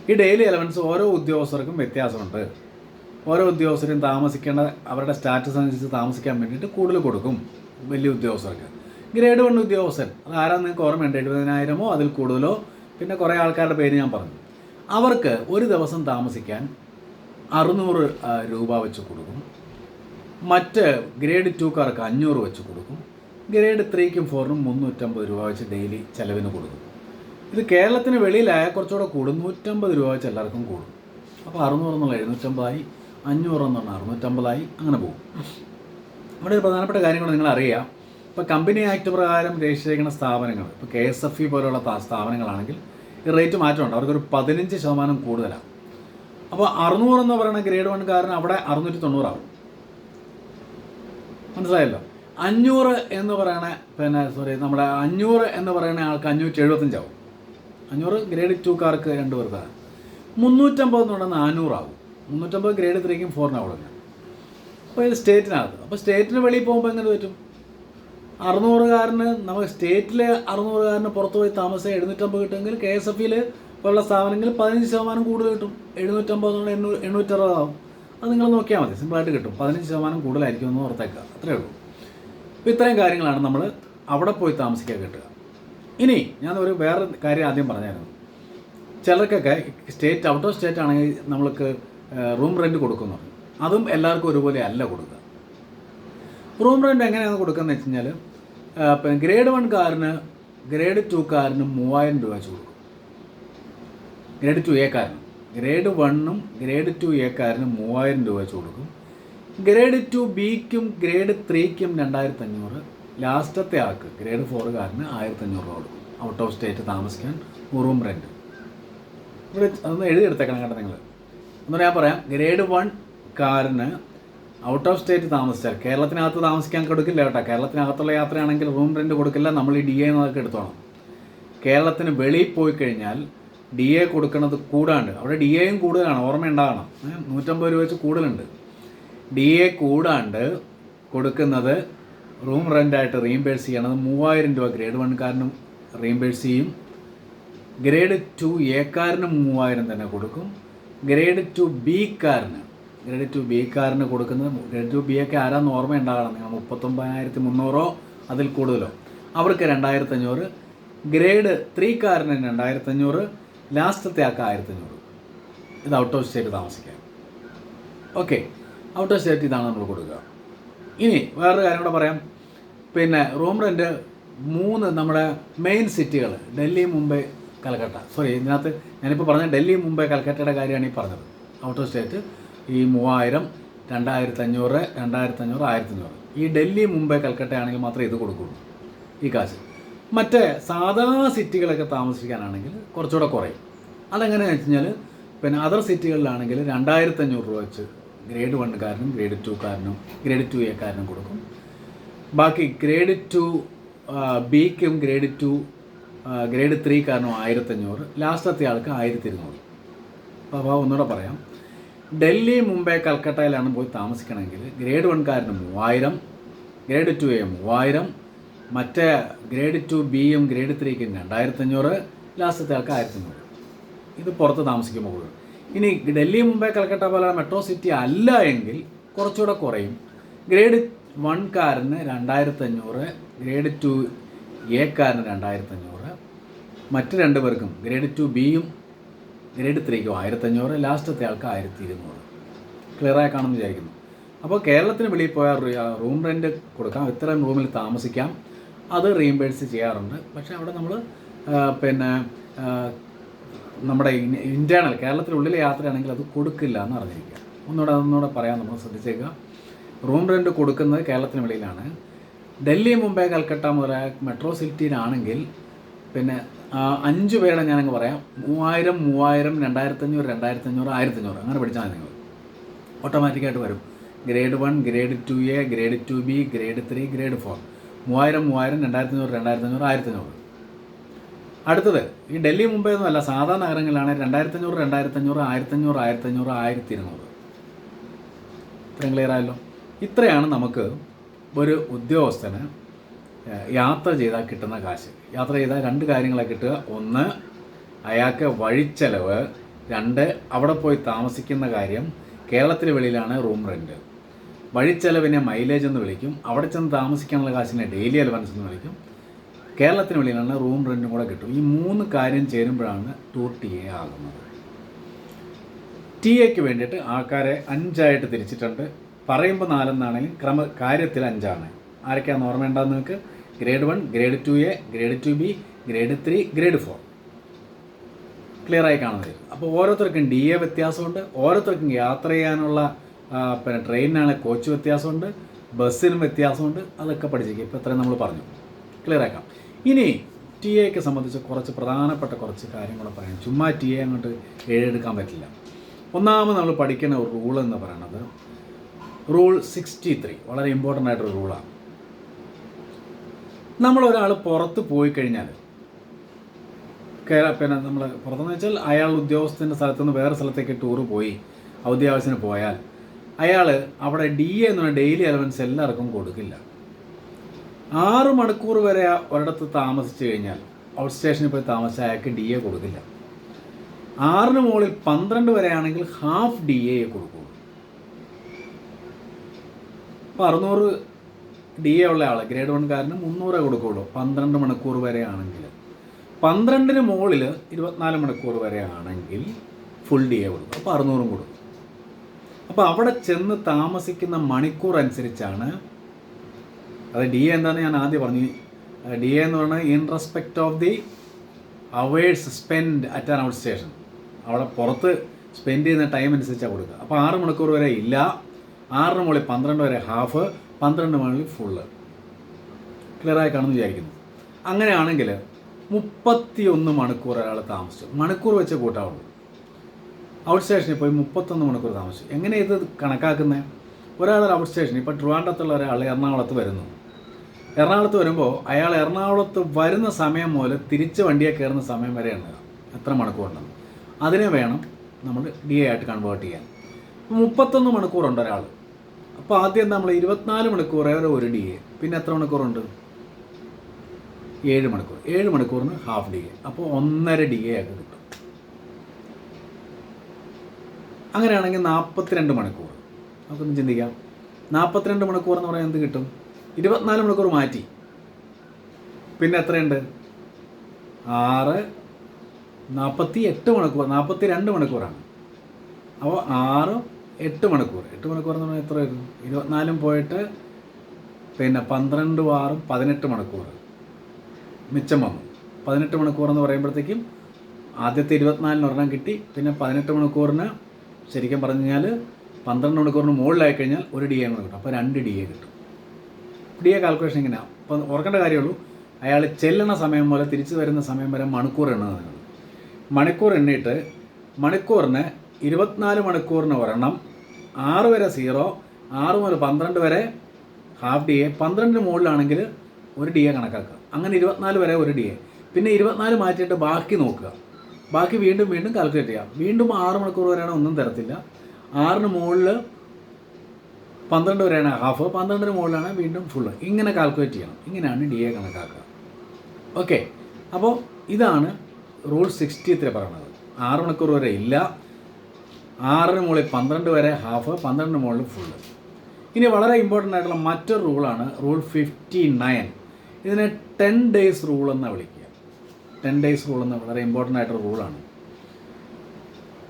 ഈ ഡെയിലി അലവൻസ് ഓരോ ഉദ്യോഗസ്ഥർക്കും വ്യത്യാസമുണ്ട്. ഓരോ ഉദ്യോഗസ്ഥരും താമസിക്കേണ്ട അവരുടെ സ്റ്റാറ്റസ് അനുസരിച്ച് താമസിക്കാൻ വേണ്ടിയിട്ട് കൂടുതൽ കൊടുക്കും വലിയ ഉദ്യോഗസ്ഥർക്ക്. ഗ്രേഡ് 1 ഉദ്യോഗസ്ഥൻ, അത് ആരാന്ന് നിങ്ങൾക്ക് ഓർമ്മയുണ്ട്, 70,000 അതിൽ കൂടുതലോ, പിന്നെ കുറേ ആൾക്കാരുടെ പേര് ഞാൻ പറഞ്ഞു. അവർക്ക് ഒരു ദിവസം താമസിക്കാൻ 600 രൂപ വെച്ച് കൊടുക്കും. മറ്റ് ഗ്രേഡ് 2കാർക്ക് 500 വെച്ച് കൊടുക്കും. ഗ്രേഡ് 3ക്കും 4നും 350 രൂപ വെച്ച് ഡെയിലി ചിലവിന് കൊടുക്കും. ഇത് കേരളത്തിന് വെളിയിലായ കുറച്ചുകൂടെ കൂടും. 150 രൂപ വെച്ച് എല്ലാവർക്കും കൂടും. അപ്പോൾ 600 എന്നുള്ള 750 500 എന്ന് പറഞ്ഞാൽ 650 അങ്ങനെ പോകും. ഇവിടെ ഒരു പ്രധാനപ്പെട്ട കാര്യങ്ങൾ നിങ്ങൾ അറിയാം. ഇപ്പോൾ കമ്പനി ആക്ട് പ്രകാരം രജിസ്റ്റർ ചെയ്യുന്ന സ്ഥാപനങ്ങൾ, ഇപ്പോൾ KSFE പോലുള്ള സ്ഥാപനങ്ങളാണെങ്കിൽ ഈ റേറ്റ് മാറ്റമുണ്ട്. അവർക്കൊരു 15% കൂടുതലാണ്. അപ്പോൾ 600 എന്ന് പറയുന്ന ഗ്രേഡ് 1കാരന് അവിടെ 690 ആവും. മനസ്സിലായല്ലോ. 500 എന്ന് പറയണ നമ്മുടെ 500 എന്ന് പറയുന്ന ആൾക്ക് 575 ആവും. 500 ഗ്രേഡ് 2കാർക്ക് 2 പേർക്കാണ്. 350 എന്ന് പറഞ്ഞാൽ 400 ആവും. 350 ഗ്രേഡ് 3ക്കും 4നും അവിടെ. അപ്പോൾ ഇത് സ്റ്റേറ്റിനകത്ത്. അപ്പോൾ സ്റ്റേറ്റിന് വെളിയിൽ പോകുമ്പോൾ എങ്ങനെ പറ്റും? 600കാരന് നമുക്ക് സ്റ്റേറ്റിലെ 600കാരന് പുറത്ത് പോയി താമസം 750 കിട്ടുമെങ്കിൽ KSFEയിൽ പോലുള്ള സ്ഥാപനങ്ങളിൽ 15% കൂടുതൽ കിട്ടും. 750 860 ആവും. അത് നിങ്ങൾ നോക്കിയാൽ മതി, സിമ്പിളായിട്ട് കിട്ടും. 15% കൂടുതലായിരിക്കും എന്ന് ഓർത്തേക്കുക, അത്രയേ ഉള്ളൂ. അപ്പോൾ ഇത്രയും കാര്യങ്ങളാണ് നമ്മൾ അവിടെ പോയി താമസിക്കാൻ കിട്ടുക. ഇനി ഞാൻ വേറെ കാര്യം ആദ്യം പറഞ്ഞായിരുന്നു. ചിലർക്കൊക്കെ ഔട്ട് ഓഫ് സ്റ്റേറ്റ് ആണെങ്കിൽ നമ്മൾക്ക് റൂം റെൻറ്റ് കൊടുക്കുന്നു. അതും എല്ലാവർക്കും ഒരുപോലെ അല്ല കൊടുക്കുക. റൂം റെൻറ്റ് എങ്ങനെയാണ് കൊടുക്കുകയെന്ന് വെച്ച് കഴിഞ്ഞാൽ, ഗ്രേഡ് 1കാരന് ഗ്രേഡ് 2കാരനും 3000 രൂപ വെച്ച് കൊടുക്കും. ഗ്രേഡ് 2A-കാരനും ഗ്രേഡ് 1ഉം ഗ്രേഡ് 2A-കാരനും 3000 രൂപ വെച്ച് കൊടുക്കും. ഗ്രേഡ് 2B-ക്കും ഗ്രേഡ് 3ക്കും 2500. ലാസ്റ്റത്തെ ആൾക്ക് ഗ്രേഡ് 4കാരന് 1500 രൂപ കൊടുക്കും ഔട്ട് ഓഫ് സ്റ്റേറ്റ് താമസിക്കാൻ റൂം റെൻറ്റ്. ഇവിടെ അതൊന്ന് എഴുതിയെടുത്തേക്കണം കേട്ടോ നിങ്ങൾ. എന്ന് ഞാൻ പറയാം. ഗ്രേഡ് 1കാരന് ഔട്ട് ഓഫ് സ്റ്റേറ്റ് താമസിച്ചാൽ, കേരളത്തിനകത്ത് താമസിക്കാൻ കൊടുക്കില്ല കേട്ടോ. കേരളത്തിനകത്തുള്ള യാത്രയാണെങ്കിൽ റൂം റെൻറ്റ് കൊടുക്കില്ല. നമ്മൾ ഈ DA എന്നതൊക്കെ എടുത്തോണം. കേരളത്തിന് വെളിയിൽ പോയി കഴിഞ്ഞാൽ DA കൊടുക്കുന്നത് കൂടാണ്ട്, അവിടെ DAയും കൂടുതലാണ്, ഓർമ്മയുണ്ടാകണം, 150 രൂപ വെച്ച് കൂടുതലുണ്ട്. DA കൂടാണ്ട് കൊടുക്കുന്നത് റൂം റെൻ്റായിട്ട് റീംബേഴ്സ് ചെയ്യണത് 3000 രൂപ ഗ്രേഡ് 1കാരനും റീംബേഴ്സ് ചെയ്യും. ഗ്രേഡ് 2A $3000 തന്നെ കൊടുക്കും. ഗ്രേഡ് 2B കൊടുക്കുന്നത്, ഗ്രേഡ് 2B ഒക്കെ ആരാന്ന് ഓർമ്മയുണ്ടാകണം നിങ്ങൾ, 39,300 അതിൽ കൂടുതലോ, അവർക്ക് 2500. ഗ്രേഡ് 3കാരന് 2500, ലാസ്റ്റത്തെ ആൾക്ക് 1500. ഇത് ഔട്ട് ഓഫ് സ്റ്റേറ്റ് താമസിക്കാൻ. ഓക്കെ, ഔട്ട് ഓഫ് സ്റ്റേറ്റ് ഇതാണ് നമ്മൾ കൊടുക്കുക. ഇനി വേറൊരു കാര്യം കൂടെ പറയാം. പിന്നെ റൂം റെൻറ്റ് 3 നമ്മുടെ മെയിൻ സിറ്റികൾ, ഡൽഹി, മുംബൈ, കൽക്കട്ട. ഇതിനകത്ത് ഞാനിപ്പോൾ പറഞ്ഞ ഡൽഹി, മുംബൈ, കൽക്കട്ടയുടെ കാര്യമാണ് ഈ പറഞ്ഞത്. ഔട്ട് ഓഫ് സ്റ്റേറ്റ് ഈ 3000, 2500, 2500, 1500. ഈ ഡൽഹി, മുംബൈ, കൽക്കട്ട ആണെങ്കിൽ മാത്രമേ ഇത് കൊടുക്കുള്ളൂ ഈ കാശ്. മറ്റേ സാധാ സിറ്റികളൊക്കെ താമസിക്കാനാണെങ്കിൽ കുറച്ചുകൂടെ കുറയും. അതെങ്ങനെയാണെന്ന് വെച്ച് കഴിഞ്ഞാൽ, പിന്നെ അതർ സിറ്റികളിലാണെങ്കിൽ 2500 രൂപ വെച്ച് ഗ്രേഡ് 1കാരനും ഗ്രേഡ് 2കാരനും ഗ്രേഡ് 2A കൊടുക്കും. ബാക്കി ഗ്രേഡ് 2Bക്കും ഗ്രേഡ് 3കാരനും 1500, ലാസ്റ്റത്തെ ആൾക്ക് 1200. അപ്പോൾ ഒന്നുകൂടെ പറയാം. ഡൽഹി, മുംബൈ, കൽക്കട്ടയിലാണ് പോയി താമസിക്കണമെങ്കിൽ ഗ്രേഡ് 1കാരന് 3000, ഗ്രേഡ് 2A 3000, മറ്റേ ഗ്രേഡ് 2Bയും ഗ്രേഡ് 3ക്കും 2500, ലാസ്റ്റത്തെ ആൾക്ക് 1500. ഇത് പുറത്ത് താമസിക്കുമ്പോൾ. ഇനി ഡൽഹി, മുംബൈ, കൽക്കട്ട പോലെ മെട്രോ സിറ്റി അല്ല എങ്കിൽ കുറച്ചുകൂടെ കുറയും. ഗ്രേഡ് 1കാരന് 2500, ഗ്രേഡ് 2A 2500, മറ്റ് 2 പേർക്കും ഗ്രേഡ് 2Bയും ഗ്രേഡ് 3ക്കും 1500, ലാസ്റ്റത്തെ ആൾക്ക് 1200. ക്ലിയറായി കാണുമെന്ന് വിചാരിക്കുന്നു. അപ്പോൾ കേരളത്തിന് വെളിയിൽ പോയാൽ റൂം റെൻറ്റ് കൊടുക്കാം, ഇത്രയും റൂമിൽ താമസിക്കാം, അത് റീംബേഴ്സ് ചെയ്യാറുണ്ട്. പക്ഷേ അവിടെ നമ്മൾ പിന്നെ നമ്മുടെ ഇൻറ്റേർണൽ കേരളത്തിനുള്ളിലെ യാത്രയാണെങ്കിൽ അത് കൊടുക്കില്ല എന്ന് അറിഞ്ഞിരിക്കുക. ഒന്നുകൂടെ പറയാൻ നമ്മൾ ശ്രദ്ധിച്ചേക്കുക. റൂം റെൻറ്റ് കൊടുക്കുന്നത് കേരളത്തിന് വെളിയിലാണ്. ഡൽഹി, മുംബൈ, കൽക്കട്ട മുതലായ മെട്രോ സിറ്റിയിലാണെങ്കിൽ പിന്നെ 5 പേരുടെ ഞാനങ്ങ് പറയാം, 3000, 2500, 2500, 1500 അങ്ങനെ പഠിച്ചാൽ മതി. നിങ്ങൾ ഓട്ടോമാറ്റിക്കായിട്ട് വരും. Grade 1, grade 2A, grade 2B, grade 3, grade 4. 3000, 2500, 2500, 1500. അടുത്തത് ഈ ഡൽഹി, മുംബൈ ഒന്നുമല്ല, സാധാരണ നഗരങ്ങളിലാണ് 2500, 2500, 1500, 1500, 1200. ഇത്രയും ക്ലിയർ ആയല്ലോ. ഇത്രയാണ് നമുക്ക് ഒരു ഉദ്യോഗസ്ഥന് യാത്ര ചെയ്താൽ കിട്ടുന്ന കാശ്. യാത്ര ചെയ്താൽ 2 കാര്യങ്ങളാണ് കിട്ടുക. 1 അയാൾക്ക് വഴിച്ചെലവ്, 2 അവിടെ പോയി താമസിക്കുന്ന കാര്യം. കേരളത്തിന് വെളിയിലാണ് റൂം റെൻറ്റ്. വഴിച്ചെലവിനെ മൈലേജ് എന്ന് വിളിക്കും, അവിടെ ചെന്ന് താമസിക്കാനുള്ള കാശിനെ ഡെയിലി അലവൻസ് എന്ന് വിളിക്കും. കേരളത്തിന് വെളിയിലാണ് റൂം റെൻറ്റും കൂടെ കിട്ടും. ഈ 3 കാര്യം ചേരുമ്പോഴാണ് ടൂർ TA ആകുന്നത്. TA വേണ്ടിയിട്ട് ആൾക്കാരെ 5ആയിട്ട് തിരിച്ചിട്ടുണ്ട്. പറയുമ്പോൾ 4 എന്നാണെങ്കിലും കാര്യത്തിൽ 5ആണ്. ആരൊക്കെയാണെന്ന് ഓർമ്മയുണ്ടാകുന്ന നിങ്ങൾക്ക്? Grade 1, grade 2A, grade 2B, grade 3, grade 4. ക്ലിയറായി കാണുന്നത്. അപ്പോൾ ഓരോരുത്തർക്കും DA വ്യത്യാസമുണ്ട്, ഓരോരുത്തർക്കും യാത്ര ചെയ്യാനുള്ള പിന്നെ ട്രെയിനിനാണ് കോച്ച് വ്യത്യാസമുണ്ട്, ബസ്സിനും വ്യത്യാസമുണ്ട്. അതൊക്കെ പഠിച്ചിരിക്കും. ഇപ്പോൾ ഇത്രയും നമ്മൾ പറഞ്ഞു. ക്ലിയറാക്കാം. ഇനി TA സംബന്ധിച്ച് കുറച്ച് പ്രധാനപ്പെട്ട കുറച്ച് കാര്യങ്ങൾ പറയാം. ചുമ്മാ TA അങ്ങോട്ട് എഴുതെടുക്കാൻ പറ്റില്ല. ഒന്നാമത് നമ്മൾ പഠിക്കുന്ന ഒരു റൂൾ എന്ന് പറയുന്നത് റൂൾ 63, വളരെ ഇമ്പോർട്ടൻ്റ് ആയിട്ടൊരു റൂളാണ്. നമ്മളൊരാൾ പുറത്ത് പോയി കഴിഞ്ഞാൽ, പിന്നെ നമ്മൾ പുറത്തെന്ന് വെച്ചാൽ അയാൾ ഉദ്യോഗസ്ഥൻ്റെ സ്ഥലത്തുനിന്ന് വേറെ സ്ഥലത്തേക്ക് ടൂറ് പോയി ഔദ്യോഗികത്തിന് പോയാൽ അയാൾ അവിടെ DA എന്ന് പറഞ്ഞാൽ ഡെയിലി അലവൻസ് എല്ലാവർക്കും കൊടുക്കില്ല. 6 മണിക്കൂർ വരെ ഒരിടത്ത് താമസിച്ച് കഴിഞ്ഞാൽ, ഔട്ട് സ്റ്റേഷനിൽ പോയി താമസിച്ച അയാൾക്ക് DA കൊടുക്കില്ല. 6ന് മുകളിൽ 12 വരെയാണെങ്കിൽ ഹാഫ് DA കൊടുക്കുള്ളൂ. അപ്പോൾ 600 DA ഉള്ള ആൾ ഗ്രേഡ് 1കാരന് 300 കൊടുക്കുകയുള്ളൂ 12 മണിക്കൂർ വരെ ആണെങ്കിൽ. 12ന് മുകളിൽ 24 മണിക്കൂർ വരെ ആണെങ്കിൽ ഫുൾ DA കൊടുക്കും. അപ്പോൾ 600 കൊടുക്കും. അപ്പോൾ അവിടെ ചെന്ന് താമസിക്കുന്ന മണിക്കൂർ അനുസരിച്ചാണ്. അത് DA എന്താണെന്ന് ഞാൻ ആദ്യം പറഞ്ഞു. DA എന്ന് പറഞ്ഞാൽ in respect of the hours spend at an out station. അവിടെ പുറത്ത് സ്പെൻഡ് ചെയ്യുന്ന ടൈം അനുസരിച്ചാണ് കൊടുക്കുക. അപ്പോൾ 6 മണിക്കൂർ വരെ ഇല്ല, 6ന് മുകളിൽ 12 വരെ ഹാഫ്, 12 മുകളിൽ ഫുള്ള്. ക്ലിയറായി കാണുമെന്ന് വിചാരിക്കുന്നു. അങ്ങനെയാണെങ്കിൽ 31 മണിക്കൂർ ഒരാൾ താമസിച്ചു. മണിക്കൂർ വെച്ച് കൂട്ടാവുള്ളൂ. ഔട്ട് സ്റ്റേഷനിൽ പോയി 31 മണിക്കൂർ താമസിച്ചു. എങ്ങനെ ഇത് കണക്കാക്കുന്നത്? ഒരാൾ ഔട്ട് സ്റ്റേഷൻ, ഇപ്പോൾ ട്രിവാൻഡ്രത്തുള്ള ഒരാൾ എറണാകുളത്ത് വരുന്നു. എറണാകുളത്ത് വരുമ്പോൾ അയാൾ എറണാകുളത്ത് വരുന്ന സമയം മുതൽ തിരിച്ച് വണ്ടിയെ കയറുന്ന സമയം വരെ എണ്ണുക. എത്ര മണിക്കൂറുണ്ടെന്ന്. അതിനെ വേണം നമ്മൾ ഡി എ ആയിട്ട് കൺവേർട്ട് ചെയ്യാൻ. 31 മണിക്കൂറുണ്ട് ഒരാൾ. അപ്പോൾ ആദ്യം നമ്മൾ 24 മണിക്കൂർ ഒരു ഡി എ, പിന്നെ എത്ര മണിക്കൂറുണ്ട്? 7 മണിക്കൂർ. 7 മണിക്കൂറിന് ഹാഫ് ഡി എ, അപ്പോൾ 1.5 ഡി എ ആയിട്ട് കിട്ടും. അങ്ങനെയാണെങ്കിൽ 42 മണിക്കൂർ. നമുക്കൊന്ന് ചിന്തിക്കാം. 42 മണിക്കൂർ എന്ന് പറയാൻ എന്ത് കിട്ടും? 24 മണിക്കൂർ മാറ്റി, പിന്നെ എത്രയുണ്ട്? 48 മണിക്കൂർ. 42 മണിക്കൂറാണ്. അപ്പോൾ 6, 8 മണിക്കൂർ. 8 മണിക്കൂർ എന്ന് പറഞ്ഞാൽ എത്ര വരും? 24 പോയിട്ട് പിന്നെ 12 6 18 മണിക്കൂർ മിച്ചം വന്നു. 18 മണിക്കൂർ എന്ന് പറയുമ്പോഴത്തേക്കും ആദ്യത്തെ 24 ഒരെണ്ണം കിട്ടി, പിന്നെ 18 മണിക്കൂറിന് ശരിക്കും പറഞ്ഞു കഴിഞ്ഞാൽ 12 മണിക്കൂറിന് മുകളിലായി കഴിഞ്ഞാൽ ഒരു ഡി എ കൂടെ കിട്ടും. അപ്പോൾ 2 ഡി എ കിട്ടും. ഡി എ കാൽക്കുലേഷൻ ഇങ്ങനെയാണ്. അപ്പോൾ ഓർക്കേണ്ട കാര്യമുള്ളൂ, അയാൾ ചെല്ലണ സമയം പോലെ തിരിച്ചു വരുന്ന സമയം വരെ മണിക്കൂർ എണ്ണുന്നതാണ്. മണിക്കൂർ എണ്ണിയിട്ട് മണിക്കൂറിന് 24 മണിക്കൂറിന് ഒരെണ്ണം, 6 വരെ 0, 6 മുതൽ 12 വരെ ഹാഫ് ഡി എ, 12 മുകളിലാണെങ്കിൽ ഒരു ഡി എ കണക്കാക്കുക. അങ്ങനെ 24 വരെ ഒരു ഡി എ. പിന്നെ 24 മാറ്റിയിട്ട് ബാക്കി നോക്കുക. ബാക്കി വീണ്ടും കാൽക്കുലേറ്റ് ചെയ്യാം. വീണ്ടും 6 മണിക്കൂർ വരെയാണ് ഒന്നും തരത്തില്ല. 6ന് മുകളിൽ 12 വരെയാണ് ഹാഫ്, 12ന് മുകളിലാണ് വീണ്ടും ഫുള്ള്. ഇങ്ങനെ കാൽക്കുലേറ്റ് ചെയ്യണം. ഇങ്ങനെയാണ് ഡി എ കണക്കാക്കുക. ഓക്കെ, അപ്പോൾ ഇതാണ് റൂൾ 63 പറയുന്നത്. 6 മണിക്കൂർ വരെ ഇല്ല, 6ന് മുകളിൽ 12 വരെ ഹാഫ്, 12ന് മുകളിൽ ഫുള്ള്. ഇനി വളരെ ഇമ്പോർട്ടൻ്റ് ആയിട്ടുള്ള മറ്റൊരു റൂളാണ് റൂൾ 59. ഇതിനെ 10 ഡേയ്സ് റൂൾ എന്നാണ് വിളിക്കുക. 10 ഡേയ്സ് റൂൾ എന്ന വളരെ ഇമ്പോർട്ടൻ്റ് ആയിട്ടൊരു റൂളാണ്.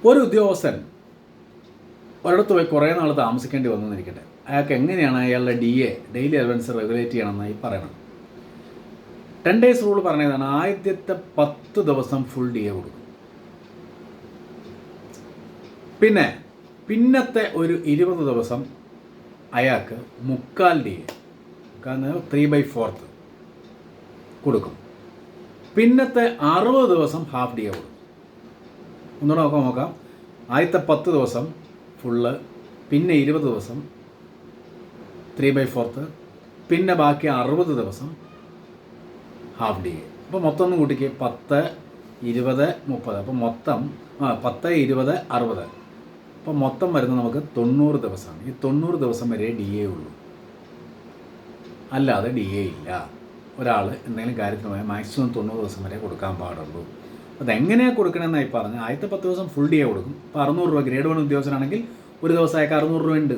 ഒരു ഉദ്യോഗസ്ഥൻ ഒരിടത്ത് പോയി കുറേ നാൾ താമസിക്കേണ്ടി വന്നെന്നിരിക്കട്ടെ. അയാൾക്ക് എങ്ങനെയാണ് അയാളുടെ D A, daily allowance regulate ചെയ്യണമെന്നായി പറയണം. 10 ഡേയ്സ് റൂൾ പറഞ്ഞതാണ്, ആദ്യത്തെ 10 ദിവസം ഫുൾ ഡി എ കൊടുക്കും. പിന്നത്തെ ഒരു 20 ദിവസം അയാൾക്ക് 3/4 ഡി എ, 3/4 കൊടുക്കും. പിന്നത്തെ 60 ദിവസം ഹാഫ് ഡി എ കൊടുക്കും. ഒന്നുകൂടെ നോക്കാം. ആദ്യത്തെ 10 ദിവസം ഫുള്ള്, പിന്നെ 20 ദിവസം 3/4, പിന്നെ ബാക്കി 60 ദിവസം ഹാഫ് ഡി എ. അപ്പോൾ മൊത്തം ഒന്ന് കൂട്ടിക്ക് 10, 20, 30. അപ്പോൾ മൊത്തം 10, 20, 60. അപ്പോൾ മൊത്തം വരുന്നത് നമുക്ക് 90 ദിവസമാണ്. ഈ 90 ദിവസം വരെ ഡി എ ഉള്ളൂ, അല്ലാതെ ഡി എ ഇല്ല. ഒരാൾ എന്തെങ്കിലും കാര്യത്തിന് പോയാൽ മാക്സിമം 90 ദിവസം വരെ കൊടുക്കാൻ പാടുള്ളൂ. അതെങ്ങനെയാണ് കൊടുക്കണമെന്നായി പറഞ്ഞ് ആദ്യത്തെ 10 ദിവസം ഫുൾ ഡി എ കൊടുക്കും. അപ്പോൾ 600 രൂപ ഗ്രേഡ് 1 ഉദ്യോഗസ്ഥനാണെങ്കിൽ ഒരു ദിവസം അയാൾക്ക് 600 രൂപ ഉണ്ട്.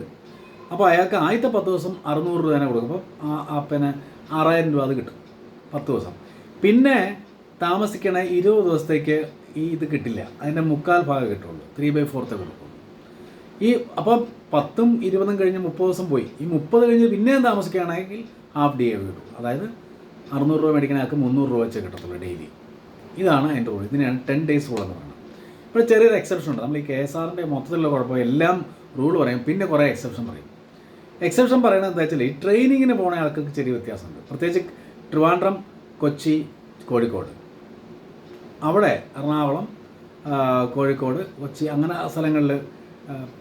അപ്പോൾ അയാൾക്ക് ആദ്യത്തെ 10 ദിവസം 600 രൂപ തന്നെ കൊടുക്കും. അപ്പോൾ പിന്നെ 6000 രൂപ അത് കിട്ടും 10 ദിവസം. പിന്നെ താമസിക്കണ 20 ദിവസത്തേക്ക് ഇത് കിട്ടില്ല, അതിൻ്റെ 3/4 ഭാഗം കിട്ടുള്ളൂ, 3/4 കൊടുക്കും. അപ്പം 10ഉം 20ഉം കഴിഞ്ഞ് 30 ദിവസം പോയി. ഈ 30 കഴിഞ്ഞ് പിന്നെയും താമസിക്കുകയാണെങ്കിൽ ഹാഫ് ഡി എ കിട്ടും. അതായത് 600 രൂപ മേടിക്കുന്ന ആൾക്ക് 300 രൂപ വെച്ചേ കിട്ടത്തുള്ളൂ ഡെയിലി. ഇതാണ് അതിൻ്റെ റൂൾ. ഇതിനെയാണ് 10 ഡേയ്സ് റൂൾ എന്ന് പറയുന്നത്. ഇപ്പോൾ ചെറിയൊരു എക്സെപ്ഷൻ ഉണ്ട്. നമ്മൾ ഈ KSRൻ്റെ മൊത്തത്തിലുള്ള കുഴപ്പം എല്ലാം റൂൾ പറയും, പിന്നെ കുറേ എക്സെപ്ഷൻ പറയും. എക്സെപ്ഷൻ പറയുന്നത് എന്താ വെച്ചാൽ ഈ ട്രെയിനിങ്ങിന് പോകുന്ന ആൾക്കൊക്കെ ചെറിയ വ്യത്യാസമുണ്ട്. പ്രത്യേകിച്ച് ട്രിവാൻഡ്രം, കൊച്ചി, കോഴിക്കോട്, അവിടെ എറണാകുളം, കോഴിക്കോട്, കൊച്ചി അങ്ങനെ സ്ഥലങ്ങളിൽ,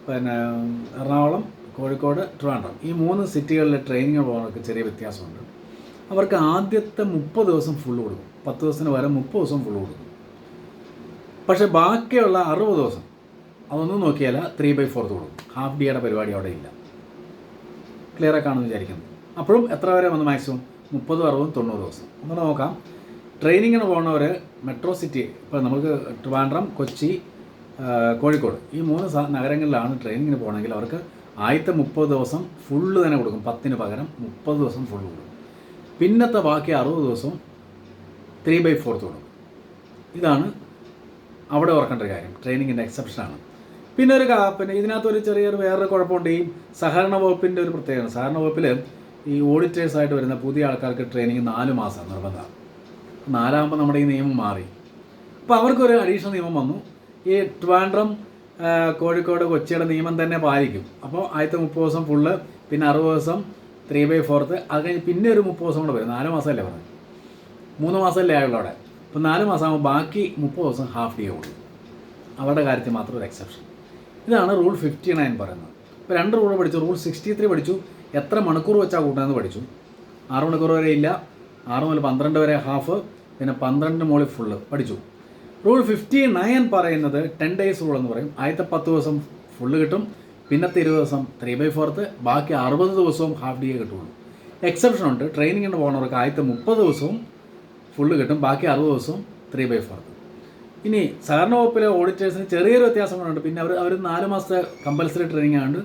പിന്നെ എറണാകുളം, കോഴിക്കോട്, ട്രിവാൻഡ്രം ഈ 3 സിറ്റികളിൽ ട്രെയിനിങ്ങിന് പോകുന്നവർക്ക് ചെറിയ വ്യത്യാസമുണ്ട്. അവർക്ക് ആദ്യത്തെ 30 ദിവസം ഫുള്ള് കൊടുക്കും. 10 ദിവസത്തിന് വരെ 30 ദിവസം ഫുള്ള് കൊടുക്കും. പക്ഷേ ബാക്കിയുള്ള 60 ദിവസം അതൊന്നും നോക്കിയാൽ 3/4 കൊടുക്കും. ഹാഫ് ഡി എയുടെ പരിപാടി അവിടെ ഇല്ല. ക്ലിയർ ആക്കാണെന്ന് വിചാരിക്കുന്നു. അപ്പോഴും എത്ര വരെ വന്ന് മാക്സിമം 30, 60, 90 ദിവസം. ഒന്ന് നോക്കാം. ട്രെയിനിങ്ങിന് പോകുന്നവർ മെട്രോ സിറ്റി, ഇപ്പോൾ നമുക്ക് ട്രിവാൻഡ്രം, കൊച്ചി, കോഴിക്കോട് ഈ 3 നഗരങ്ങളിലാണ് ട്രെയിനിങ്ങിന് പോകണമെങ്കിൽ അവർക്ക് ആദ്യത്തെ 30 ദിവസം ഫുള്ള് തന്നെ കൊടുക്കും. 10ന് പകരം 30 ദിവസം ഫുള്ള് കൊടുക്കും. പിന്നത്തെ ബാക്കി 60 ദിവസവും 3/4 കൊടുക്കും. ഇതാണ് അവിടെ ഓർക്കേണ്ട ഒരു കാര്യം. ട്രെയിനിങ്ങിൻ്റെ എക്സെപ്ഷനാണ്. പിന്നെ ഇതിനകത്തൊരു ചെറിയൊരു വേറൊരു കുഴപ്പമുണ്ട്. ഈ സഹകരണ വകുപ്പിൻ്റെ ഒരു പ്രത്യേകത, സഹകരണ വകുപ്പിൽ ഈ ഓഡിറ്റേഴ്സായിട്ട് വരുന്ന പുതിയ ആൾക്കാർക്ക് ട്രെയിനിങ് 4 മാസം നിർബന്ധമാണ്. 4 നമ്മുടെ ഈ നിയമം മാറി. അപ്പോൾ അവർക്കൊരു അഡീഷണൽ നിയമം വന്നു. ഈ ട്രിവാൻഡ്രം, കോഴിക്കോട്, കൊച്ചിയുടെ നിയമം തന്നെ പാലിക്കും. അപ്പോൾ ആദ്യത്തെ 30 ദിവസം ഫുള്ള്, പിന്നെ 60 ദിവസം 3/4, അത് കഴിഞ്ഞ് പിന്നെ ഒരു 30 ദിവസം കൂടെ വരും. 4 മാസമല്ലേ പറഞ്ഞത്, 3 മാസമല്ലേ ആയുള്ളൂ അവിടെ. അപ്പോൾ 4 മാസമാകുമ്പോൾ ബാക്കി 30 ദിവസം ഹാഫ് ഡേ ഉള്ളൂ. അവരുടെ കാര്യത്തിൽ മാത്രം ഒരു എക്സെപ്ഷൻ. ഇതാണ് റൂൾ 59 പറയുന്നത്. ഇപ്പോൾ 2 റൂൾ പഠിച്ചു. റൂൾ 63 പഠിച്ചു. എത്ര മണിക്കൂർ വെച്ചാൽ കൂട്ടുന്നതെന്ന് പഠിച്ചു. 6 മണിക്കൂർ വരെ ഇല്ല, 6 മുതൽ 12 വരെ ഹാഫ്, പിന്നെ 12ന് മുകളിൽ ഫുള്ള് പഠിച്ചു. റൂൾ 59 പറയുന്നത് 10 days റൂൾ എന്ന് പറയും. ആദ്യത്തെ 10 ദിവസം ഫുള്ള് കിട്ടും, പിന്നത്തെ 20 ദിവസം 3/4, ബാക്കി 60 ദിവസവും ഹാഫ് ഡി എ കിട്ടുള്ളൂ. എക്സെപ്ഷൻ ഉണ്ട്, ട്രെയിനിങ്ങിന് പോകുന്നവർക്ക് ആദ്യത്തെ 30 ദിവസവും ഫുള്ള് കിട്ടും, ബാക്കി 60 ദിവസവും 3/4. ഇനി സഹകരണ വകുപ്പിലെ ഓഡിറ്റേഴ്സിന് ചെറിയൊരു വ്യത്യാസങ്ങളുണ്ട്. പിന്നെ അവർ 4 മാസത്തെ കമ്പൽസറി ട്രെയിനിങ് ആയതുകൊണ്ട്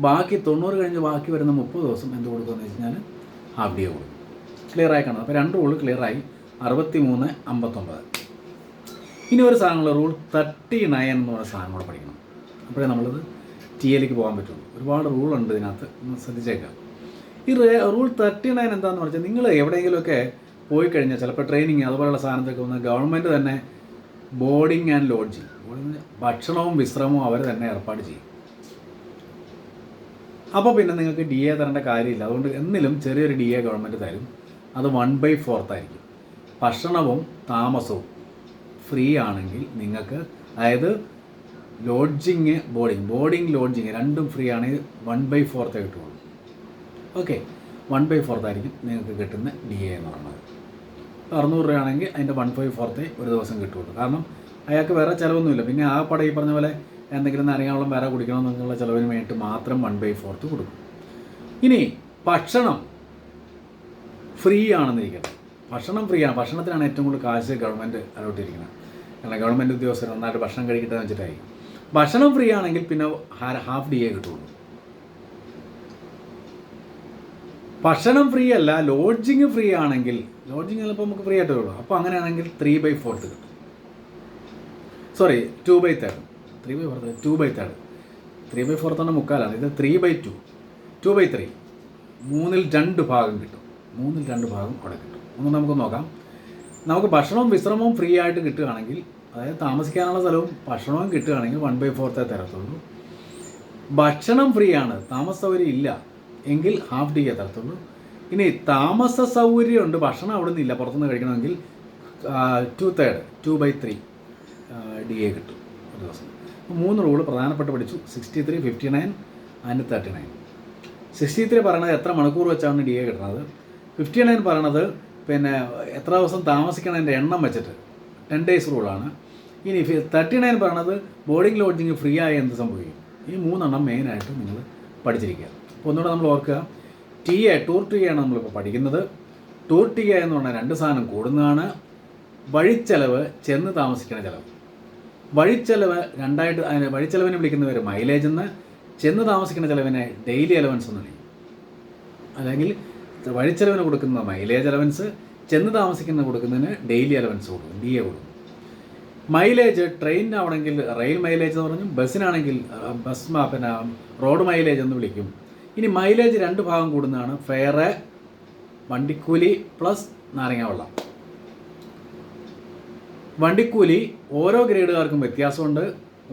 ബാക്കി 90 കഴിഞ്ഞ് ബാക്കി വരുന്ന 30 ദിവസം എന്ത് കൊടുക്കുമെന്ന് വെച്ച് കഴിഞ്ഞാൽ ഹാഫ് ഡി എ കൊടുക്കും. ക്ലിയറായി കാണുന്നത്. അപ്പോൾ 2 റൂള് ക്ലിയറായി. 63, 59. ഇനി ഒരു സാധനങ്ങൾ റൂൾ 39 എന്ന് പറയുന്ന സാധനം കൂടെ പഠിക്കണം. അപ്പോഴേ നമ്മളത് ടി എയിലേക്ക് പോകാൻ പറ്റുള്ളൂ. ഒരുപാട് റൂളുണ്ട് ഇതിനകത്ത്, ഒന്ന് ശ്രദ്ധിച്ചേക്കാം. ഈ റൂൾ 39 എന്താണെന്ന് പറഞ്ഞാൽ, നിങ്ങൾ എവിടെയെങ്കിലുമൊക്കെ പോയി കഴിഞ്ഞാൽ ചിലപ്പോൾ ട്രെയിനിങ് അതുപോലുള്ള സാധനത്തൊക്കെ വന്ന് ഗവൺമെൻറ് തന്നെ ബോർഡിങ് ആൻഡ് ലോഡ്ജിങ്, ഭക്ഷണവും വിശ്രമവും അവർ തന്നെ ഏർപ്പാട് ചെയ്യും. അപ്പോൾ പിന്നെ നിങ്ങൾക്ക് ഡി എ തരേണ്ട കാര്യമില്ല. അതുകൊണ്ട് എന്നിലും ചെറിയൊരു ഡി എ ഗവൺമെൻറ് തരും. അത് 1/4 ആയിരിക്കും. ഭക്ഷണവും താമസവും ഫ്രീ ആണെങ്കിൽ നിങ്ങൾക്ക്, അതായത് ലോഡ്ജിങ് ബോർഡിങ് ലോഡ്ജിങ് രണ്ടും ഫ്രീ ആണെങ്കിൽ 1/4 കിട്ടുള്ളൂ. ഓക്കെ, 1/4 ആയിരിക്കും നിങ്ങൾക്ക് കിട്ടുന്ന ഡി എ എന്ന് പറയുന്നത്. 600 രൂപയാണെങ്കിൽ അതിൻ്റെ 1/4 ഒരു ദിവസം കിട്ടുള്ളൂ. കാരണം അയാൾക്ക് വേറെ ചിലവൊന്നുമില്ല. പിന്നെ ആ പടം ഈ പറഞ്ഞ പോലെ എന്തെങ്കിലും നാരങ്ങാവെള്ളം വേറെ കുടിക്കണം എന്നുള്ള ചിലവിന് വേണ്ടിയിട്ട് മാത്രം 1/4 കൊടുക്കും. ഇനി ഭക്ഷണം ഫ്രീ ആണെന്നിരിക്കട്ടെ. ഭക്ഷണം ഫ്രീ ആണ്. ഭക്ഷണത്തിനാണ് ഏറ്റവും കൂടുതൽ കാശ് ഗവൺമെൻറ് അലോട്ടിരിക്കുന്നത്. കാരണം ഗവൺമെൻറ് ഉദ്യോഗസ്ഥർ നന്നായിട്ട് ഭക്ഷണം കഴിക്കട്ടെ എന്ന് വെച്ചിട്ടായി. ഭക്ഷണം ഫ്രീ ആണെങ്കിൽ പിന്നെ ഹാഫ് ഡി എ കിട്ടുള്ളൂ. ഭക്ഷണം ഫ്രീ അല്ല, ലോഡ്ജിങ് ഫ്രീ ആണെങ്കിൽ, ലോഡ്ജിങ് ചിലപ്പോൾ നമുക്ക് ഫ്രീ ആയിട്ടേ ഉള്ളൂ. അപ്പോൾ അങ്ങനെയാണെങ്കിൽ 3/4 കിട്ടും. സോറി, 2/3. 2/3. 3/4 തന്നെ മുക്കാലാണ്. ഇത് 3/2, 2/3. 3/2 കിട്ടും. 3/2 അവിടെ കിട്ടും. ഒന്ന് നമുക്ക് നോക്കാം. നമുക്ക് ഭക്ഷണവും വിശ്രമവും ഫ്രീ ആയിട്ട് കിട്ടുകയാണെങ്കിൽ, അതായത് താമസിക്കാനുള്ള സ്ഥലവും ഭക്ഷണവും കിട്ടുകയാണെങ്കിൽ 1/4 തരത്തുള്ളൂ. ഭക്ഷണം ഫ്രീ ആണ്, താമസ സൗകര്യം ഇല്ല എങ്കിൽ ഹാഫ് ഡി എ തരത്തുള്ളൂ. ഇനി താമസ സൗകര്യമുണ്ട്, ഭക്ഷണം അവിടെ നിന്നില്ല, പുറത്തുനിന്ന് കഴിക്കണമെങ്കിൽ 2/3 ഡി എ കിട്ടും ഒരു ദിവസം. 3 റൂള് പ്രധാനപ്പെട്ട് പഠിച്ചു. 63, 59 ആൻഡ് 39. 63 പറയണത് എത്ര മണിക്കൂർ വെച്ചാണ് ഡി എ കിട്ടുന്നത്. 59 പറയണത് പിന്നെ എത്ര ദിവസം താമസിക്കണതിൻ്റെ എണ്ണം വെച്ചിട്ട് 10 days റൂളാണ്. ഇനി 39 പറയണത് ബോർഡിങ് ലോഡ്ജിങ് ഫ്രീ ആയി എന്ത് സംഭവിക്കും. ഈ 3 മെയിനായിട്ട് നിങ്ങൾ പഠിച്ചിരിക്കുക. അപ്പോൾ ഒന്നുകൂടെ നമ്മൾ ഓർക്കുക, T A tour T A ആണ് നമ്മളിപ്പോൾ പഠിക്കുന്നത്. ടൂർ ടി എ എന്ന് പറഞ്ഞാൽ 2 സാധനം കൂടുന്നതാണ്. വഴിച്ചെലവ്, ചെന്ന് താമസിക്കുന്ന ചിലവ്. വഴിച്ചെലവ് രണ്ടായിട്ട്, അതിന് വഴിച്ചെലവിനെ വിളിക്കുന്നവർ മൈലേജ് എന്ന്, ചെന്ന് താമസിക്കുന്ന ചിലവിനെ ഡെയിലി അലവൻസ് എന്ന് വിളിക്കും. അല്ലെങ്കിൽ വഴിച്ചെലവിന് കൊടുക്കുന്ന മൈലേജ് അലവൻസ്, ചെന്ന് താമസിക്കുന്ന കൊടുക്കുന്നതിന് ഡെയിലി അലവൻസ് കൊടുക്കും, ഡി എ കൊടുക്കും. മൈലേജ് ട്രെയിനിനാണെങ്കിൽ റെയിൽ മൈലേജ് എന്ന് പറഞ്ഞു, ബസ്സിനാണെങ്കിൽ പിന്നെ റോഡ് മൈലേജ് എന്ന് വിളിക്കും. ഇനി മൈലേജ് 2 ഭാഗം കൂടുന്നതാണ്. ഫെയർ, വണ്ടിക്കൂലി പ്ലസ് നാരങ്ങാവെള്ളം. വണ്ടിക്കൂലി ഓരോ ഗ്രേഡുകാർക്കും വ്യത്യാസമുണ്ട്.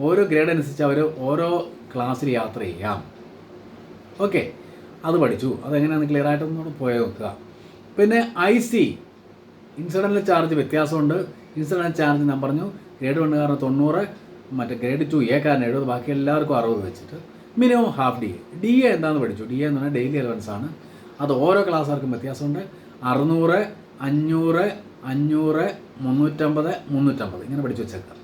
ഓരോ ഗ്രേഡ് അനുസരിച്ച് അവർ ഓരോ ക്ലാസ്സിൽ യാത്ര ചെയ്യാം. ഓക്കെ, അത് പഠിച്ചു. അതെങ്ങനെയാണെന്ന് ക്ലിയർ ആയിട്ടൊന്നും പോയി നോക്കുക. പിന്നെ IC ഇൻസിഡൻ്റൽ ചാർജ് വ്യത്യാസമുണ്ട്. ഇൻസിഡൻ്റൽ ചാർജ് ഞാൻ പറഞ്ഞു, ഗ്രേഡ് 1 90, മറ്റേ ഗ്രേഡ് 2 എ 70, ബാക്കി എല്ലാവർക്കും 60 വെച്ചിട്ട് minimum half D A. D A എന്താണെന്ന് പഠിച്ചു. ഡി എ എന്ന് പറഞ്ഞാൽ ഡെയിലി അലവൻസ് ആണ്. അത് ഓരോ ക്ലാസ്സുകാർക്കും വ്യത്യാസമുണ്ട്. 600, 500, 500, 350, 350 ഇങ്ങനെ പഠിച്ചു വെച്ചേക്കാം.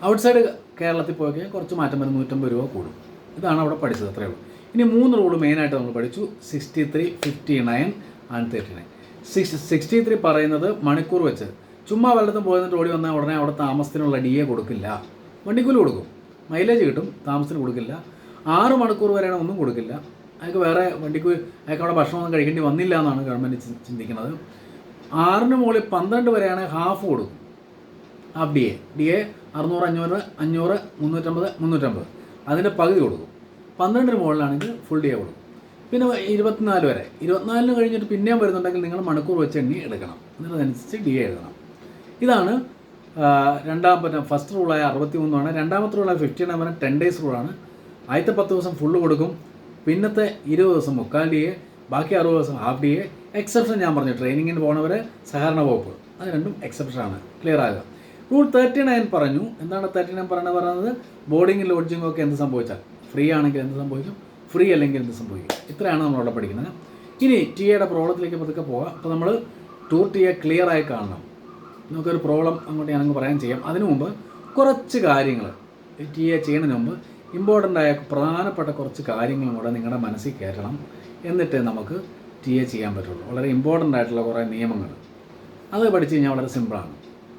ഔട്ട്സൈഡ് കേരളത്തിൽ പോയി കഴിഞ്ഞാൽ കുറച്ച് മാറ്റം വരും, 150 രൂപ കൂടും. ഇതാണ് അവിടെ പഠിച്ചത്, അത്രയേ ഉള്ളൂ. ഇനി 3 റൂള് മെയിനായിട്ട് നമ്മൾ പഠിച്ചു. 63, 59 ആൻഡ് 39. 63 പറയുന്നത് മണിക്കൂർ വെച്ച്. ചുമ്മാ വല്ലതും പോയിട്ട് ഓടി വന്നാൽ ഉടനെ അവിടെ താമസത്തിനുള്ള ഡി എ കൊടുക്കില്ല. വണ്ടിക്കൂലി കൊടുക്കും, മൈലേജ് കിട്ടും, താമസത്തിന് കൊടുക്കില്ല. 6 മണിക്കൂർ വരെയാണ് ഒന്നും കൊടുക്കില്ല. അയാൾക്ക് വേറെ വണ്ടിക്കൂലി, അയാൾക്ക് അവിടെ ഭക്ഷണമൊന്നും കഴിക്കേണ്ടി വന്നില്ല എന്നാണ് ഗവൺമെൻറ് ചിന്തിക്കുന്നത്. 6ന് മുകളിൽ 12 വരെയാണ് ഹാഫ് കൊടുക്കും, half D A. D A 600, 500, 500, 350, 350 അതിൻ്റെ പകുതി കൊടുക്കും. 12ന് മുകളിലാണെങ്കിൽ ഫുൾ ഡി എ കൊടുക്കും. പിന്നെ 24 വരെ. 24 കഴിഞ്ഞിട്ട് പിന്നെയും വരുന്നുണ്ടെങ്കിൽ നിങ്ങൾ മണിക്കൂർ വെച്ച് എണ്ണി എടുക്കണം. എന്നിട്ടതനുസരിച്ച് ഡി എ എഴുതണം. ഇതാണ് ഫസ്റ്റ് റൂളായ 63. രണ്ടാമത്തെ റൂളായ 59 10 days റൂളാണ്. ആദ്യത്തെ 10 ദിവസം ഫുള്ള് കൊടുക്കും, പിന്നത്തെ 20 ദിവസം മുക്കാൽ ഡി എ, ബാക്കി 60 ദിവസം ഹാഫ് ഡി എ. എക്സെപ്ഷൻ ഞാൻ പറഞ്ഞു, ട്രെയിനിങ്ങിന് പോകുന്നവർ സഹകരണ വകുപ്പ്, അത് രണ്ടും എക്സെപ്ഷനാണ്. ക്ലിയർ ആകുക. റൂൾ 39 പറഞ്ഞു. എന്താണ് 39 പറയുന്നത്? ബോർഡിങ് ലോഡ്ജിങ്ങും ഒക്കെ എന്ത് സംഭവിച്ചാൽ, ഫ്രീ ആണെങ്കിൽ എന്ത് സംഭവിക്കും, ഫ്രീ അല്ലെങ്കിൽ എന്ത് സംഭവിക്കും. ഇത്രയാണ് നമ്മളവിടെ പഠിക്കുന്നത്. ഇനി ടി എയുടെ പ്രോബ്ലത്തിലേക്ക് പതുക്കെ പോകാം. അപ്പോൾ നമ്മൾ ടൂർ ടി എ ക്ലിയർ ആയി കാണണം. നമുക്കൊരു പ്രോബ്ലം അങ്ങോട്ട് ഞാനങ്ങ് പറയാൻ ചെയ്യാം. അതിനു മുമ്പ് കുറച്ച് കാര്യങ്ങൾ ടി എ ചെയ്യുന്നതിന് മുമ്പ് ഇമ്പോർട്ടൻ്റ് ആയ പ്രധാനപ്പെട്ട കുറച്ച് കാര്യങ്ങളും കൂടെ നിങ്ങളുടെ മനസ്സിൽ കയറ്റണം. എന്നിട്ട് നമുക്ക് ടി എ ചെയ്യാൻ പറ്റുള്ളൂ. വളരെ ഇമ്പോർട്ടൻ്റ് ആയിട്ടുള്ള കുറേ നിയമങ്ങൾ അത് പഠിച്ച് കഴിഞ്ഞാൽ വളരെ സിമ്പിളാണ്.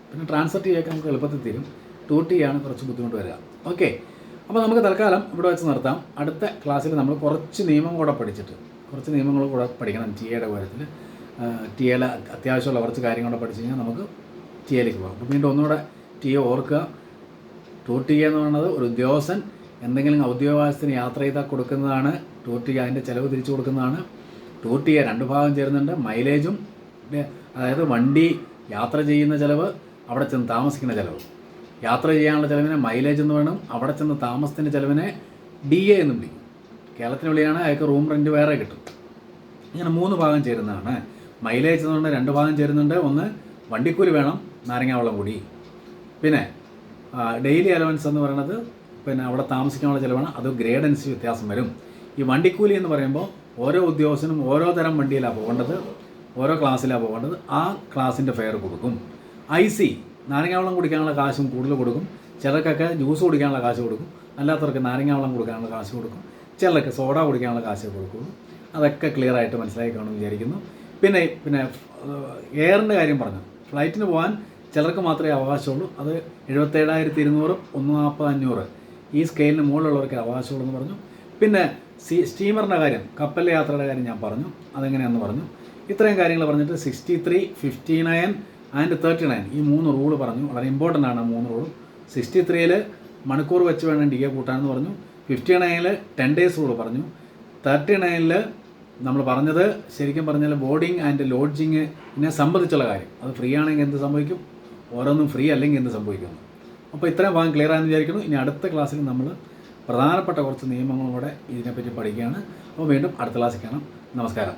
പിന്നെ ട്രാൻസ്ഫർ ടി ഒക്കെ നമുക്ക് എളുപ്പത്തിൽ തരും. 2T ആണ് കുറച്ച് ബുദ്ധിമുട്ട് വരിക. ഓക്കെ, അപ്പോൾ നമുക്ക് തൽക്കാലം ഇവിടെ വെച്ച് നിർത്താം. അടുത്ത ക്ലാസ്സിൽ നമ്മൾ കുറച്ച് നിയമം കൂടെ പഠിച്ചിട്ട് കുറച്ച് നിയമങ്ങൾ കൂടെ പഠിക്കണം ടി എയുടെ കാര്യത്തിൽ. ടി എയിൽ അത്യാവശ്യമുള്ള കുറച്ച് കാര്യങ്ങൾ കൂടെ പഠിച്ചു കഴിഞ്ഞാൽ നമുക്ക് ടി എയിലേക്ക് പോകാം. അപ്പോൾ വീണ്ടും ഒന്നുകൂടെ ടി എ ഓർക്കുക. 2T എന്ന് പറയുന്നത് ഒരു ഉദ്യോഗസ്ഥൻ എന്തെങ്കിലും ഔദ്യോഗാവശ്യത്തിന് യാത്ര ചെയ്താൽ കൊടുക്കുന്നതാണ്. 2T അതിൻ്റെ ചിലവ് തിരിച്ചു കൊടുക്കുന്നതാണ്. 2T 2 ഭാഗം ചേരുന്നുണ്ട്. മൈലേജും, അതായത് വണ്ടി യാത്ര ചെയ്യുന്ന ചിലവ്, അവിടെ ചെന്ന് താമസിക്കുന്ന ചിലവ്. യാത്ര ചെയ്യാനുള്ള ചിലവിനെ മൈലേജ് എന്ന് വേണം, അവിടെ ചെന്ന് താമസത്തിൻ്റെ ചിലവിനെ DA എന്ന് വിളിക്കും. കേരളത്തിന് വെളിയാണ് അയാൾക്ക് റൂം റെൻറ്റ് വേറെ കിട്ടും. ഇങ്ങനെ 3 ഭാഗം ചേരുന്നതാണ്. മൈലേജ് എന്ന് പറഞ്ഞാൽ 2 ഭാഗം ചേരുന്നുണ്ട്. ഒന്ന് വണ്ടിക്കൂലി വേണം, നാരങ്ങ വെള്ളം കൂടി. പിന്നെ ഡെയിലി അലവൻസ് എന്ന് പറയുന്നത് പിന്നെ അവിടെ താമസിക്കാനുള്ള ചിലവാണ്. അത് ഗ്രേഡ് അനുസരിച്ച് വ്യത്യാസം വരും. ഈ വണ്ടിക്കൂലി എന്ന് പറയുമ്പോൾ ഓരോ ഉദ്യോഗസ്ഥനും ഓരോ തരം വണ്ടിയിലാണ് പോകേണ്ടത്, ഓരോ ക്ലാസ്സിലാണ് പോകേണ്ടത്. ആ ക്ലാസ്സിൻ്റെ ഫെയർ കൊടുക്കും. IC നാരങ്ങ വെള്ളം കുടിക്കാനുള്ള കാശും കൂടുതൽ കൊടുക്കും. ചിലർക്കൊക്കെ ജ്യൂസ് കുടിക്കാനുള്ള കാശ് കൊടുക്കും, അല്ലാത്തവർക്ക് നാരങ്ങ വെള്ളം കൊടുക്കാനുള്ള കാശ് കൊടുക്കും, ചിലർക്ക് സോഡ കുടിക്കാനുള്ള കാശ് കൊടുക്കും. അതൊക്കെ ക്ലിയർ ആയിട്ട് മനസ്സിലാക്കിക്കാണെന്ന് വിചാരിക്കുന്നു. പിന്നെ എയറിൻ്റെ കാര്യം പറഞ്ഞു. ഫ്ലൈറ്റിന് പോകാൻ ചിലർക്ക് മാത്രമേ അവകാശമുള്ളൂ. അത് 77,200, 140,500 ഈ സ്കെയിലിന് മുകളിലുള്ളവർക്ക് അവകാശമുള്ളൂ എന്ന് പറഞ്ഞു. പിന്നെ സ്റ്റീമറിൻ്റെ കാര്യം, കപ്പലിലെ യാത്രയുടെ കാര്യം ഞാൻ പറഞ്ഞു, അതെങ്ങനെയാണെന്ന് പറഞ്ഞു. ഇത്രയും കാര്യങ്ങൾ പറഞ്ഞിട്ട് 63, 59 ആൻഡ് 39 ഈ 3 റൂള് പറഞ്ഞു. വളരെ ഇമ്പോർട്ടൻ്റ് ആണ് 3 റൂളും. 63-ൽ മണിക്കൂർ വെച്ച് വേണം DA കൂട്ടാനെന്ന് പറഞ്ഞു. 59-ൽ 10 days റൂള് പറഞ്ഞു. 39-ൽ നമ്മൾ പറഞ്ഞത് ശരിക്കും പറഞ്ഞാൽ ബോർഡിങ് ആൻഡ് ലോഡ്ജിങ്ങിനെ സംബന്ധിച്ചുള്ള കാര്യം. അത് ഫ്രീ ആണെങ്കിൽ എന്ത് സംഭവിക്കും, ഓരോന്നും ഫ്രീ അല്ലെങ്കിൽ എന്ത് സംഭവിക്കുന്നു. അപ്പോൾ ഇത്രയും ഭാഗം ക്ലിയർ ആണെന്ന് വിചാരിക്കുന്നു. ഇനി അടുത്ത ക്ലാസ്സിൽ നമ്മൾ പ്രധാനപ്പെട്ട കുറച്ച് നിയമങ്ങളും കൂടെ ഇതിനെപ്പറ്റി പഠിക്കുകയാണ്. അപ്പോൾ വീണ്ടും അടുത്ത ക്ലാസ്സിൽ കാണാം. നമസ്കാരം.